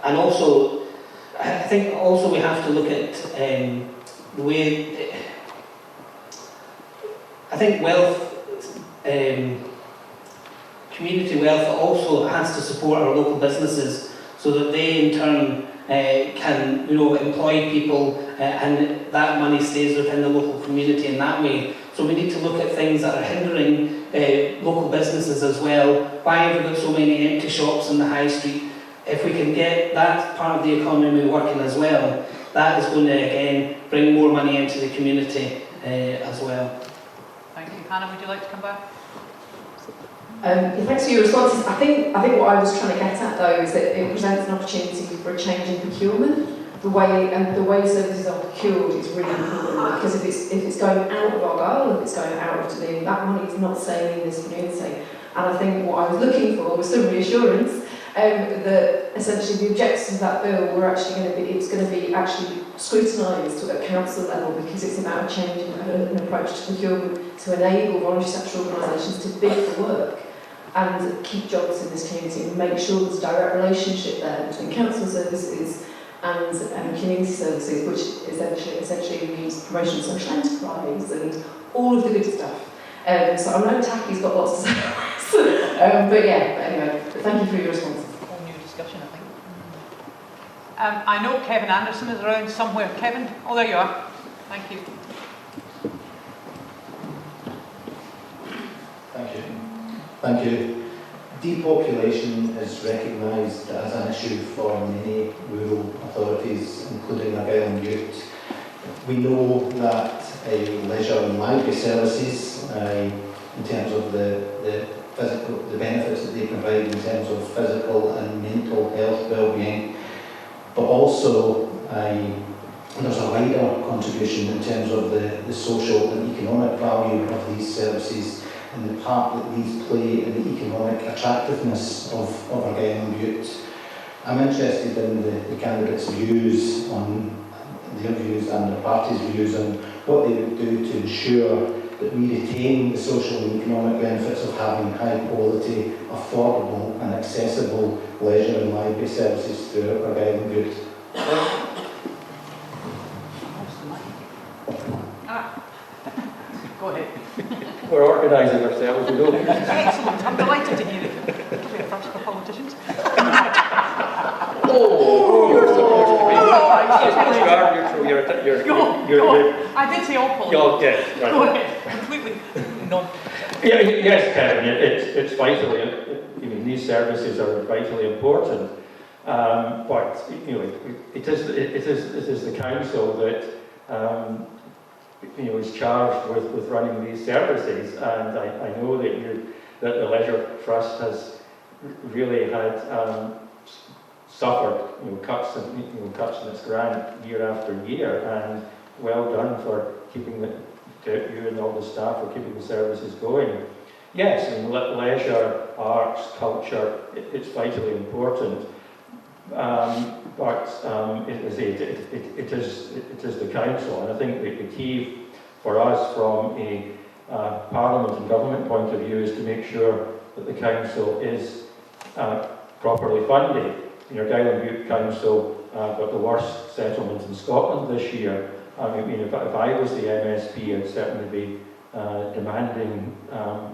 also I think also we have to look at the way I think wealth. Community wealth also has to support our local businesses so that they in turn can employ people and that money stays within the local community in that way. So we need to look at things that are hindering local businesses as well. Why have we got so many empty shops on the high street? If we can get that part of the economy working as well, that is going to again bring more money into the community as well. Thank you. Hannah, would you like to come back? Thanks for your responses. I think what I was trying to get at though is that it presents an opportunity for a change in procurement. The way services are procured is really important, because if it's going out of Argyll, if it's going out of Dunoon, that money is not staying in this community. And I think what I was looking for was some reassurance that essentially the objectives of that bill were actually going to be actually scrutinised at council level, because it's about changing an approach to procurement to enable voluntary sector organisations to bid for work and keep jobs in this community and make sure there's a direct relationship there between council services and community services, which essentially means promotion of social enterprise and all of the good stuff. So I know Taki's got lots to say, but anyway, thank you for your response. Whole new discussion, I think. I know Kevin Anderson is around somewhere. Kevin, oh there you are. Thank you. Thank you. Depopulation is recognised as an issue for many rural authorities, including Argyll and Bute. We know that leisure and library services, in terms of the benefits that they provide in terms of physical and mental health well-being, but also there's a wider contribution in terms of the social and economic value of these services and the part that these play in the economic attractiveness of Argyll and Bute. I'm interested in the candidates' views on their views and the party's views on what they would do to ensure that we retain the social and economic benefits of having high quality, affordable and accessible leisure and library services throughout Argyll and Bute. Go ahead. We're organising ourselves, we know. Excellent, I'm delighted to hear it. Give me a first for politicians. I did say all politicians. Yes, right. Go ahead, completely non. Yes, Kevin, it's vitally, these services are vitally important. But it is the council that is charged with running these services, and I know that the Leisure Trust has really had suffered cuts in its grant year after year, and well done for keeping you and all the staff for keeping the services going. Yes, leisure, arts, culture, it's vitally important. But it is the council, and I think the key for us from a Parliament and government point of view is to make sure that the council is properly funded. Argyll and Bute Council got the worst settlement in Scotland this year. If I was the MSP, I'd certainly be demanding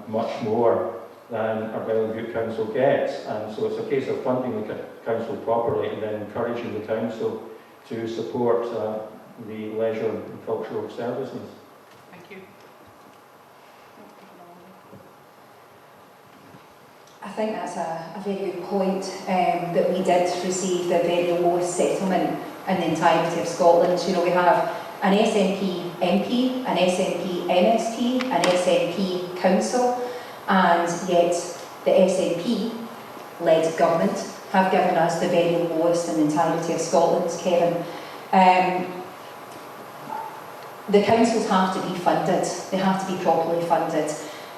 much more than Argyll and Bute Council gets, and so it's a case of funding the council properly and then encouraging the council to support the leisure and cultural services. Thank you. I think that's a very good point, that we did receive the very lowest settlement in the entirety of Scotland. We have an SNP MP, an SNP MSP, an SNP council, and yet the SNP-led government have given us the very lowest in the entirety of Scotland, Kevin. the councils have to be funded. They have to be properly funded.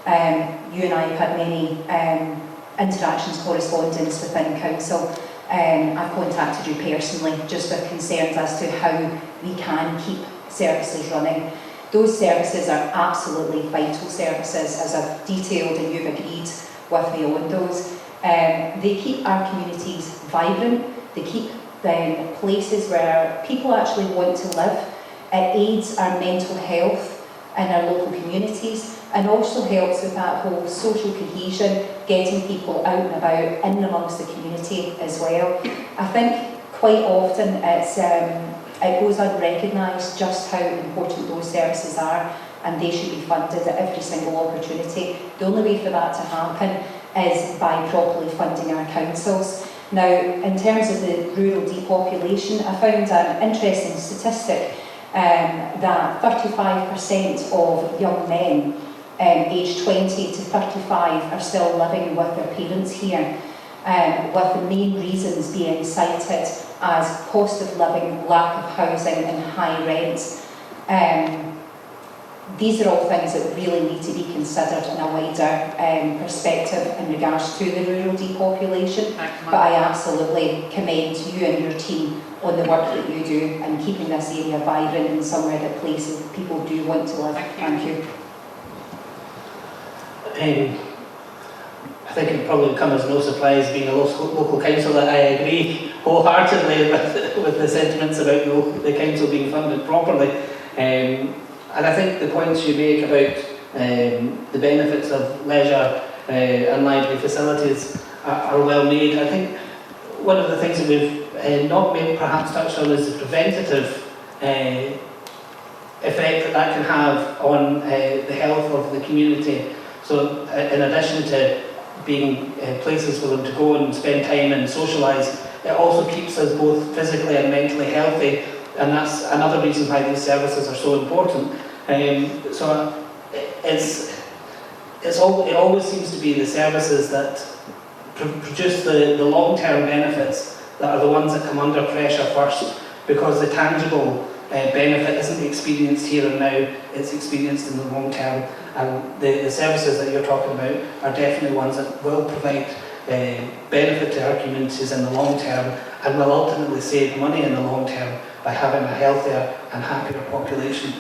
You and I have had many interactions, correspondence within council. I've contacted you personally just with concerns as to how we can keep services running. Those services are absolutely vital services, as I've detailed and you've agreed with me on those. They keep our communities vibrant, they keep places where people actually want to live. It aids our mental health in our local communities and also helps with that whole social cohesion, getting people out and about in amongst the community as well. I think quite often it goes unrecognised just how important those services are, and they should be funded at every single opportunity. The only way for that to happen is by properly funding our councils. Now, in terms of the rural depopulation, I found an interesting statistic that 35% of young men aged 20 to 35 are still living with their parents here, with the main reasons being cited as cost of living, lack of housing and high rents. These are all things that really need to be considered in a wider perspective in regards to the rural depopulation. But I absolutely commend you and your team on the work that you do and keeping this area vibrant and somewhere that places people do want to live. Thank you. I think it probably come as no surprise, being a local council, that I agree wholeheartedly with the sentiments about the council being funded properly. And I think the points you make about the benefits of leisure and lively facilities are well made. I think one of the things that we've not perhaps touched on is the preventative effect that can have on the health of the community. So in addition to being places for them to go and spend time and socialise, it also keeps us both physically and mentally healthy, and that's another reason why these services are so important. So it always seems to be the services that produce the long-term benefits that are the ones that come under pressure first, because the tangible benefit isn't experienced here and now, it's experienced in the long term. And the services that you're talking about are definitely ones that will provide benefit to our communities in the long term, and will ultimately save money in the long term by having a healthier and happier population.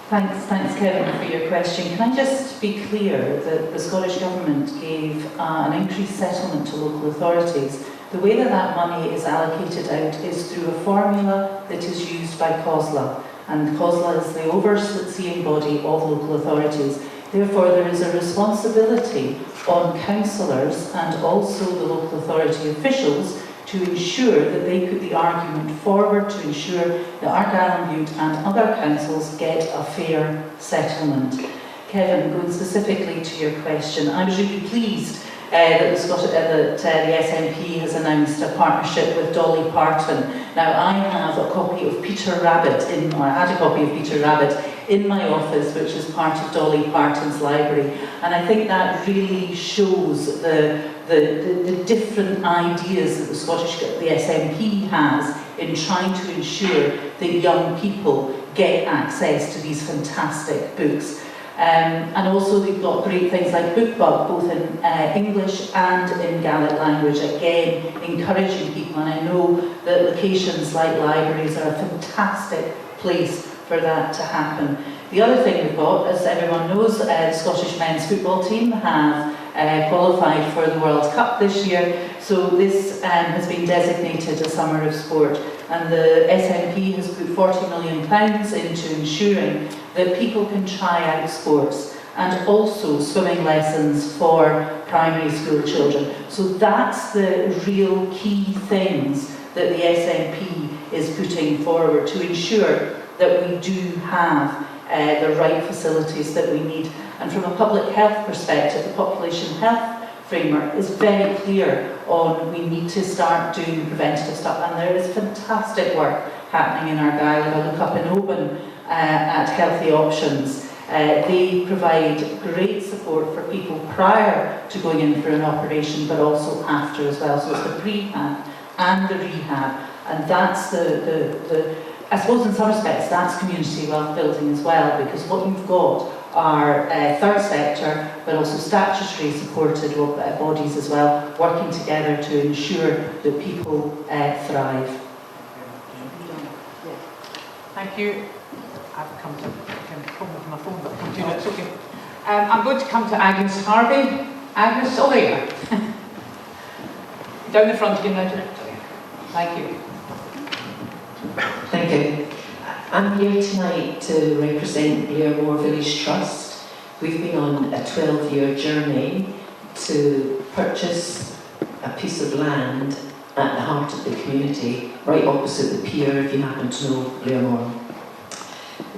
Thanks Kevin for your question. Can I just be clear that the Scottish Government gave an increased settlement to local authorities? The way that money is allocated out is through a formula that is used by COSLA, and COSLA is the overseeing body of local authorities. Therefore, there is a responsibility on councillors and also the local authority officials to ensure that they put the argument forward to ensure that Argyll and Bute and other councils get a fair settlement. Kevin, going specifically to your question, I was really pleased that the SNP has announced a partnership with Dolly Parton. Now, I have a copy of Peter Rabbit, I had a copy of Peter Rabbit in my office, which is part of Dolly Parton's library, and I think that really shows the different ideas that the SNP has in trying to ensure that young people get access to these fantastic books. And also they've got great things like BookBug, both in English and in Gaelic language, again encouraging people, and I know that locations like libraries are a fantastic place for that to happen. The other thing we've got, as everyone knows, the Scottish men's football team have qualified for the World Cup this year, so this has been designated a summer of sport, and the SNP has put £40 million into ensuring that people can try out sports, and also swimming lessons for primary school children. So that's the real key things that the SNP is putting forward to ensure that we do have the right facilities that we need. And from a public health perspective, the population health framework is very clear on we need to start doing preventative stuff, and there is fantastic work happening in Argyll. If I look up in Oban at Healthy Options, they provide great support for people prior to going in for an operation, but also after as well. So it's the prehab and the rehab, And that's I suppose in some respects that's community wealth building as well, because what you've got are third sector but also statutory supported bodies as well, working together to ensure that people thrive. Thank you. I've come to home with my phone, but come to you, it's okay. I'm going to come to Agnes Harvey. Agnes, over here. Down the front again, now. Thank you. Thank you. I'm here tonight to represent Blairmore Village Trust. We've been on a 12-year journey to purchase a piece of land at the heart of the community, right opposite the pier, if you happen to know Blairmore.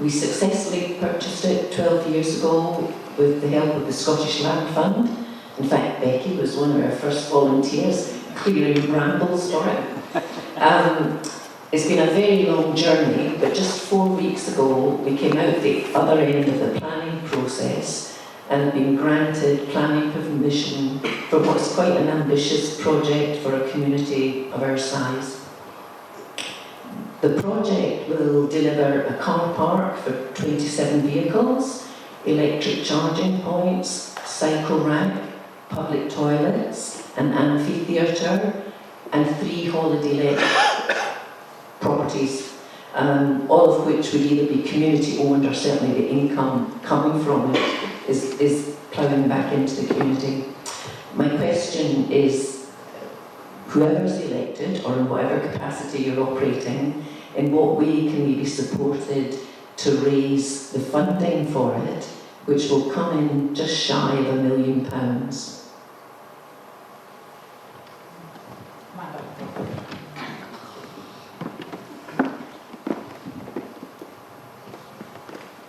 We successfully purchased it 12 years ago with the help of the Scottish Land Fund. In fact, Becky was one of our first volunteers, clearing brambles for it. It's been a very long journey, but just 4 weeks ago we came out the other end of the planning process and have been granted planning permission for what's quite an ambitious project for a community of our size. The project will deliver a car park for 27 vehicles, electric charging points, cycle rack, public toilets, an amphitheatre, and 3 holiday-let properties, all of which would either be community-owned or certainly the income coming from it is ploughing back into the community. My question is, whoever's elected, or in whatever capacity you're operating, in what way can we be supported to raise the funding for it, which will come in just shy of £1 million?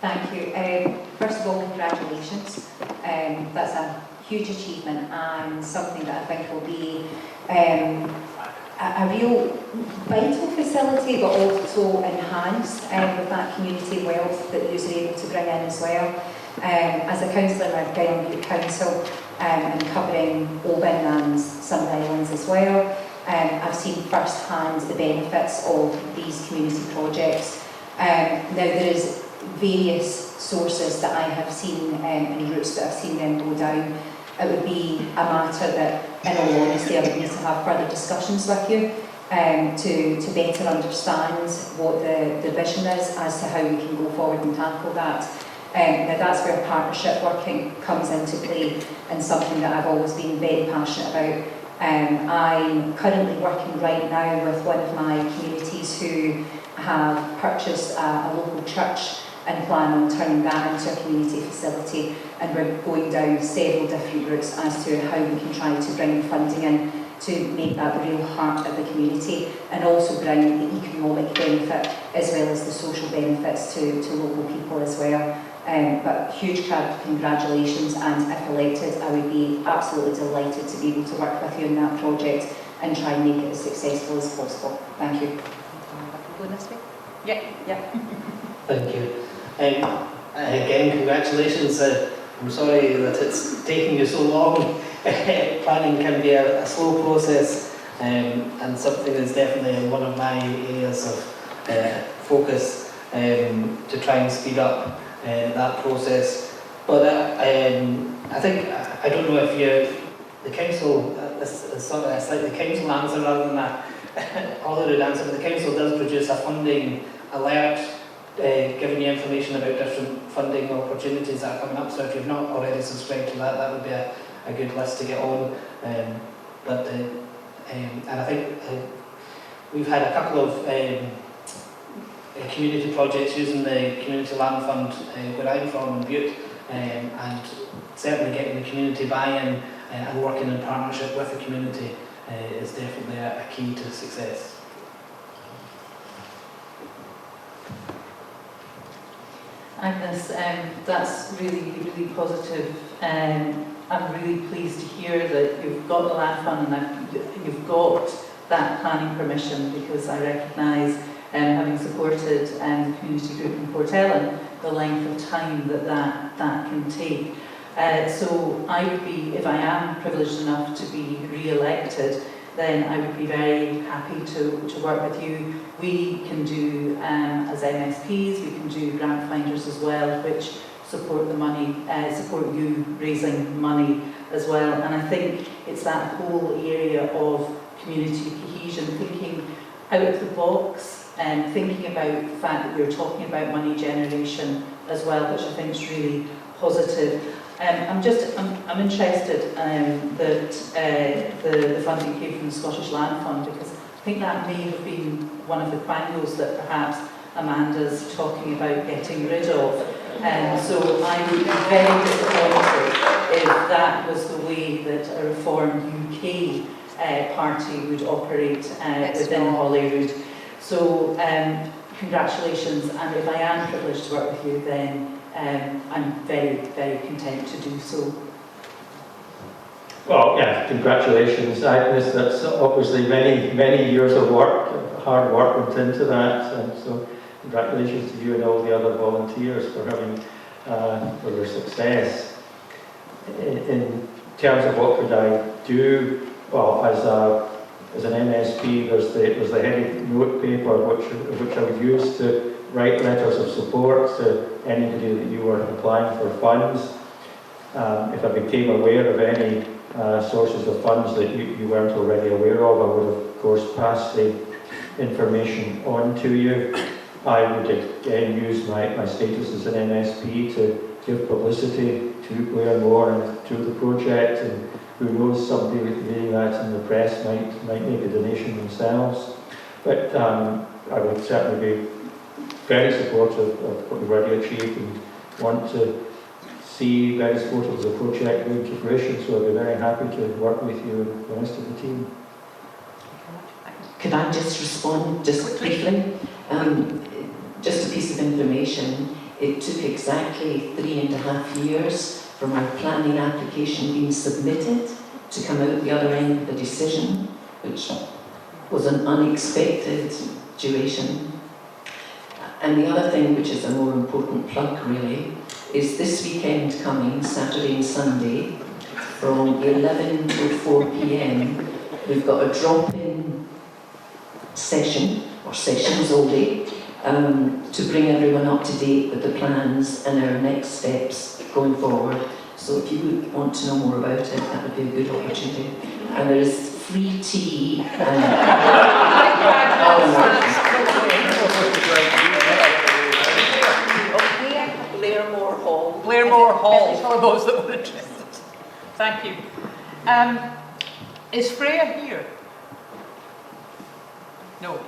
Thank you. First of all, congratulations. That's a huge achievement and something that I think will be a real vital facility, but also enhanced with that community wealth that you're able to bring in as well. As a councillor in Argyll Bute Council and covering Oban and some islands as well, I've seen firsthand the benefits of these community projects. Now there is various sources that I have seen and routes that I've seen them go down. It would be a matter that, in all honesty, I would need to have further discussions with you to better understand what the vision is as to how we can go forward and tackle that. Now that's where partnership working comes into play and something that I've always been very passionate about. I'm currently working right now with one of my communities who have purchased a local church and plan on turning that into a community facility, and we're going down several different routes as to how we can try to bring the funding in to make that the real heart of the community and also bring the economic benefit as well as the social benefits to local people as well. But huge congratulations, and if elected I would be absolutely delighted to be able to work with you on that project and try and make it as successful as possible. Thank you. Go this way? Yeah. Thank you. Again, congratulations. I'm sorry that it's taking you so long. Planning can be a slow process, and something that's definitely one of my areas of focus to try and speed up that process. But I think, I don't know if the council, it's like the council answer rather than a Holyrood answer, but the council does produce a funding alert giving you information about different funding opportunities that are coming up. So if you've not already subscribed to that, that would be a good list to get on. And I think we've had a couple of community projects using the Community Land Fund where I'm from in Bute, and certainly getting the community buy-in and working in partnership with the community is definitely a key to success. Agnes, that's really, really positive. I'm really pleased to hear that you've got the land fund and you've got that planning permission, because I recognise, having supported the community group in Port Ellen, the length of time that can take. So I would be, if I am privileged enough to be re-elected, then I would be very happy to work with you. We can do, as MSPs, we can do grant finders as well, which support the money, support you raising money as well. And I think it's that whole area of community cohesion, thinking out of the box, and thinking about the fact that we're talking about money generation as well, which I think is really positive. I'm interested that the funding came from the Scottish Land Fund, because I think that may have been one of the quangles that perhaps Amanda's talking about getting rid of. So I would be very disappointed if that was the way that a Reform UK party would operate within Holyrood. So congratulations, and if I am privileged to work with you, then I'm very, very content to do so. Well, yeah, congratulations, Agnes. That's obviously many years of work, hard work went into that, and so congratulations to you and all the other volunteers for having for your success. In terms of what could I do, well, as an MSP, there's the heavy note paper which I would use to write letters of support to anybody that you were applying for funds. If I became aware of any sources of funds that you weren't already aware of, I would of course pass the information on to you. I would again use my status as an MSP to give publicity to Blairmore and to the project, and who knows, somebody reading that in the press might make a donation themselves. But I would certainly be very supportive of what you've already achieved and want to see very supportive of the project going to fruition, so I'd be very happy to work with you and the rest of the team. Could I just respond just briefly? Just a piece of information. It took exactly 3.5 years from our planning application being submitted to come out the other end of the decision, which was an unexpected duration. And the other thing, which is a more important plug really, is this weekend coming, Saturday and Sunday, from 11 to 4 p.m, we've got a drop-in session, or sessions all day, to bring everyone up to date with the plans and our next steps going forward. So if you would want to know more about it, that would be a good opportunity. And there is free tea and Blairmore Hall, for those that were interested. Thank you. Is Freya here? No.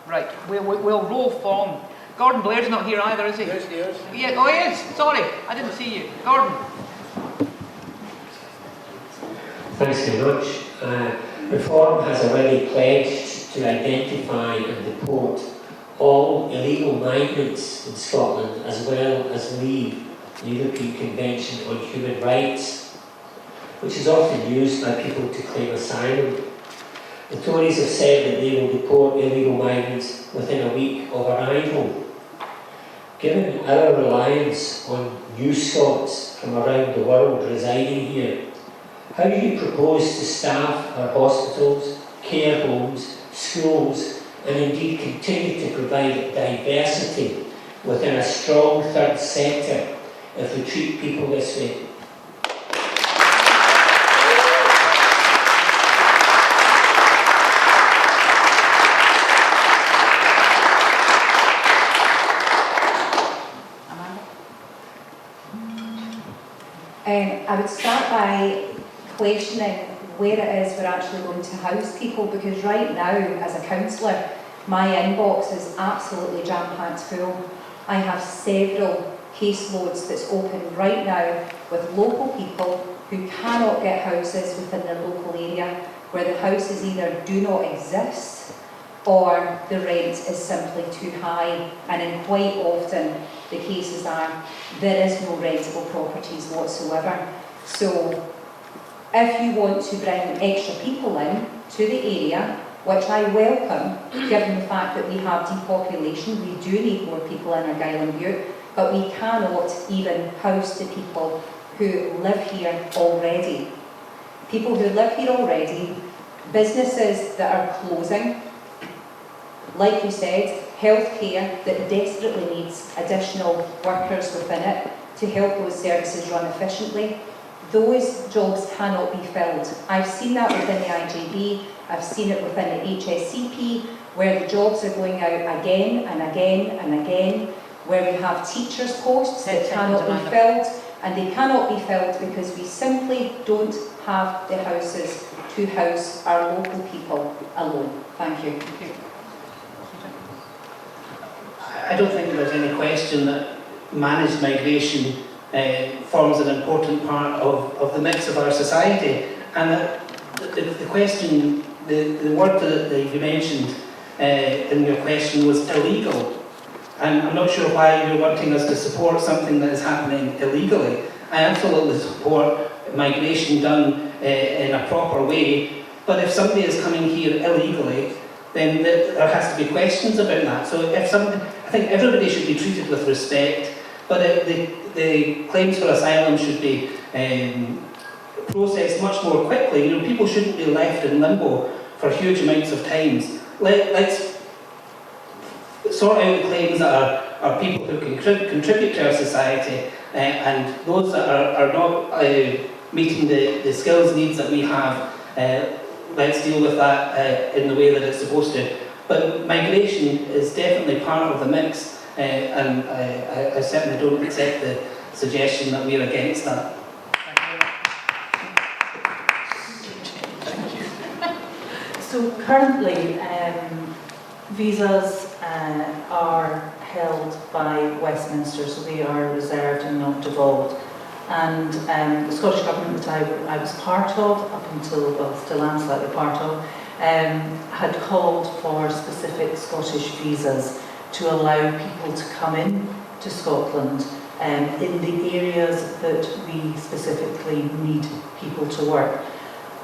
Right, we'll roll on. Gordon Blair's not here either, is he? Yes, he is. Yeah, oh, he is. Sorry, I didn't see you. Gordon. Thanks very much. Reform has already pledged to identify and deport all illegal migrants in Scotland, as well as leave the European Convention on Human Rights, which is often used by people to claim asylum. The Tories have said that they will deport illegal migrants within a week of arrival. Given our reliance on new Scots from around the world residing here, how do you propose to staff our hospitals, care homes, schools, and indeed continue to provide diversity within a strong third sector if we treat people this way? I would start by questioning where it is we're actually going to house people, because right now, as a councillor, my inbox is absolutely jam-packed full. I have several caseloads that's open right now with local people who cannot get houses within their local area, where the houses either do not exist or the rent is simply too high, and then quite often the cases are there is no rentable properties whatsoever. So if you want to bring extra people in to the area, which I welcome, given the fact that we have depopulation, we do need more people in Argyll and Bute, but we cannot even house the people who live here already. People who live here already businesses that are closing, like you said, healthcare that desperately needs additional workers within it to help those services run efficiently. Those jobs cannot be filled. I've seen that within the IJB, I've seen it within the HSCP, where the jobs are going out again and again and again, where we have teachers' posts that cannot be filled, and they cannot be filled because we simply don't have the houses to house our local people alone. Thank you. I don't think there's any question that managed migration forms an important part of the mix of our society. And the question, the word that you mentioned in your question was illegal. And I'm not sure why you're wanting us to support something that is happening illegally. I absolutely support migration done in a proper way. But if somebody is coming here illegally, then there has to be questions about that. So if somebody, I think everybody should be treated with respect, but the claims for asylum should be processed much more quickly. You know, people shouldn't be left in limbo for huge amounts of times. Let's sort out the claims that are people who can contribute to our society, and those that are not meeting the skills needs that we have. Let's deal with that in the way that it's supposed to. But migration is definitely part of the mix, and I certainly don't accept the suggestion that we're against that. So currently, visas are held by Westminster, so they are reserved and not devolved. And the Scottish Government that I was part of, up until, well, still am slightly part of, had called for specific Scottish visas to allow people to come in to Scotland in the areas that we specifically need people to work.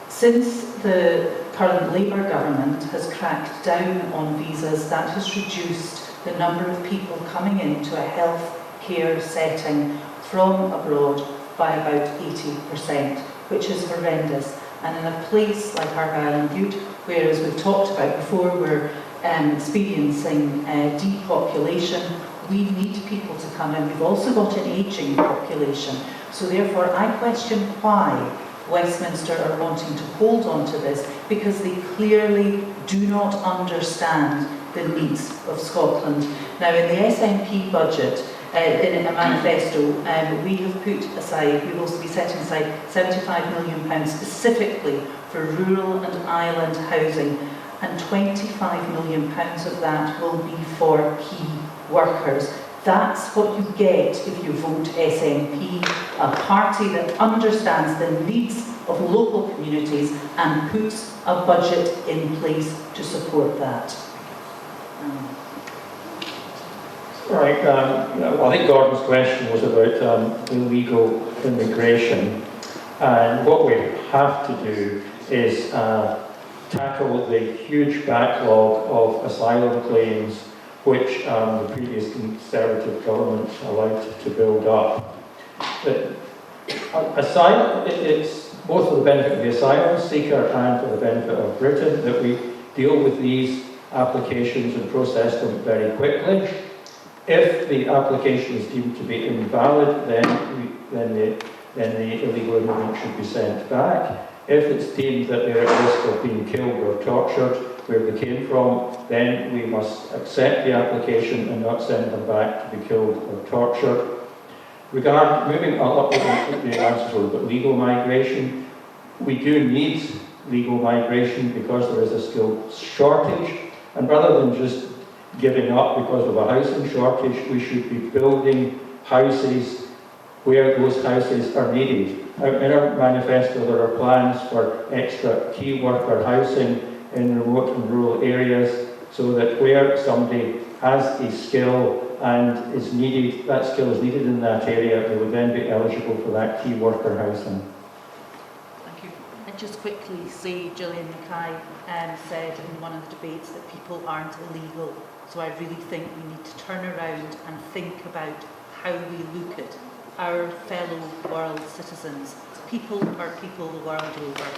Since the current Labour government has cracked down on visas, that has reduced the number of people coming into a health care setting from abroad by about 80%, which is horrendous. And in a place like Argyll and Bute, where, as we've talked about before, we're experiencing depopulation, we need people to come in. We've also got an ageing population. So therefore, I question why Westminster are wanting to hold on to this, because they clearly do not understand the needs of Scotland. Now, in the SNP budget, in a manifesto, we have put aside, we will be setting aside £75 million specifically for rural and island housing, and £25 million of that will be for key workers. That's what you get if you vote SNP, a party that understands the needs of local communities and puts a budget in place to support that. Right, I think Gordon's question was about illegal immigration, and what we have to do is tackle the huge backlog of asylum claims which the previous Conservative government allowed to build up. Asylum, it's both for the benefit of the asylum seeker and for the benefit of Britain that we deal with these applications and process them very quickly. If the application is deemed to be invalid, then the illegal immigrant should be sent back. If it's deemed that they're at risk of being killed or tortured where they came from, then we must accept the application and not send them back to be killed or tortured. Moving up with the answers were about legal migration, we do need legal migration because there is a skills shortage, and rather than just giving up because of a housing shortage, we should be building houses where those houses are needed. In our manifesto there are plans for extra key worker housing in remote and rural areas, so that where somebody has a skill and is needed, that skill is needed in that area, they would then be eligible for that key worker housing. Thank you. And just quickly say, Gillian Mackay said in one of the debates that people aren't illegal. So I really think we need to turn around and think about how we look at our fellow world citizens. People are people the world over.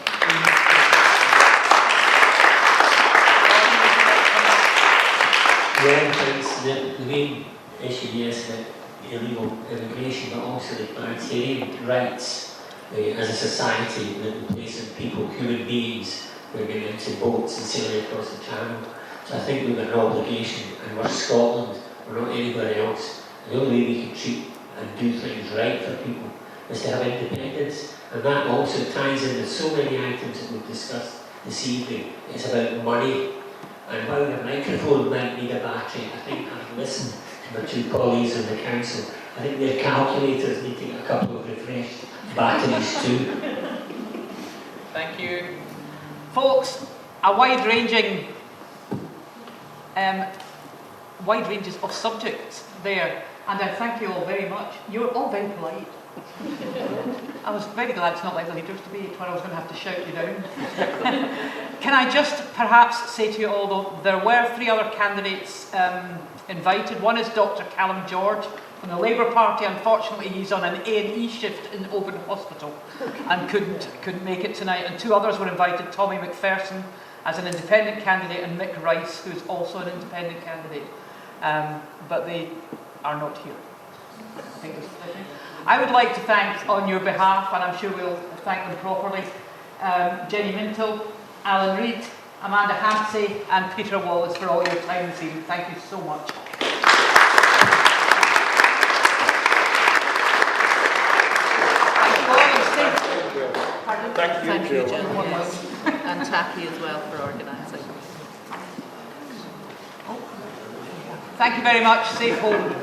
Yeah, thanks. The main issue, yes, about illegal immigration, but also the humanitarian rights as a society that we place in people, human beings, who are getting into boats and sailing across the channel. So I think we've got an obligation, and we're Scotland, we're not anybody else. The only way we can treat and do things right for people is to have independence, and that also ties into so many items that we've discussed this evening. It's about money, and while the microphone might need a battery, I think I've listened to my two colleagues on the council. I think their calculators need to get a couple of refreshed batteries too. Thank you. Folks, a wide ranges of subjects there, and I thank you all very much. You're all very polite. I was very glad it's not like the leaders debate where I was going to have to shout you down. Can I just perhaps say to you all, though, there were 3 other candidates invited. One is Dr. Callum George from the Labour Party. Unfortunately, he's on an A&E shift in Oban Hospital and couldn't make it tonight. And 2 others were invited, Tommy McPherson as an independent candidate and Mick Rice, who's also an independent candidate. But they are not here. I would like to thank, on your behalf, and I'm sure we'll thank them properly, Jenny Minto, Alan Reid, Amanda Hampsey and Peter Wallace for all your time this evening. Thank you so much. Thank you, Jill. And Tacky as well for organising. Thank you very much. Safe home.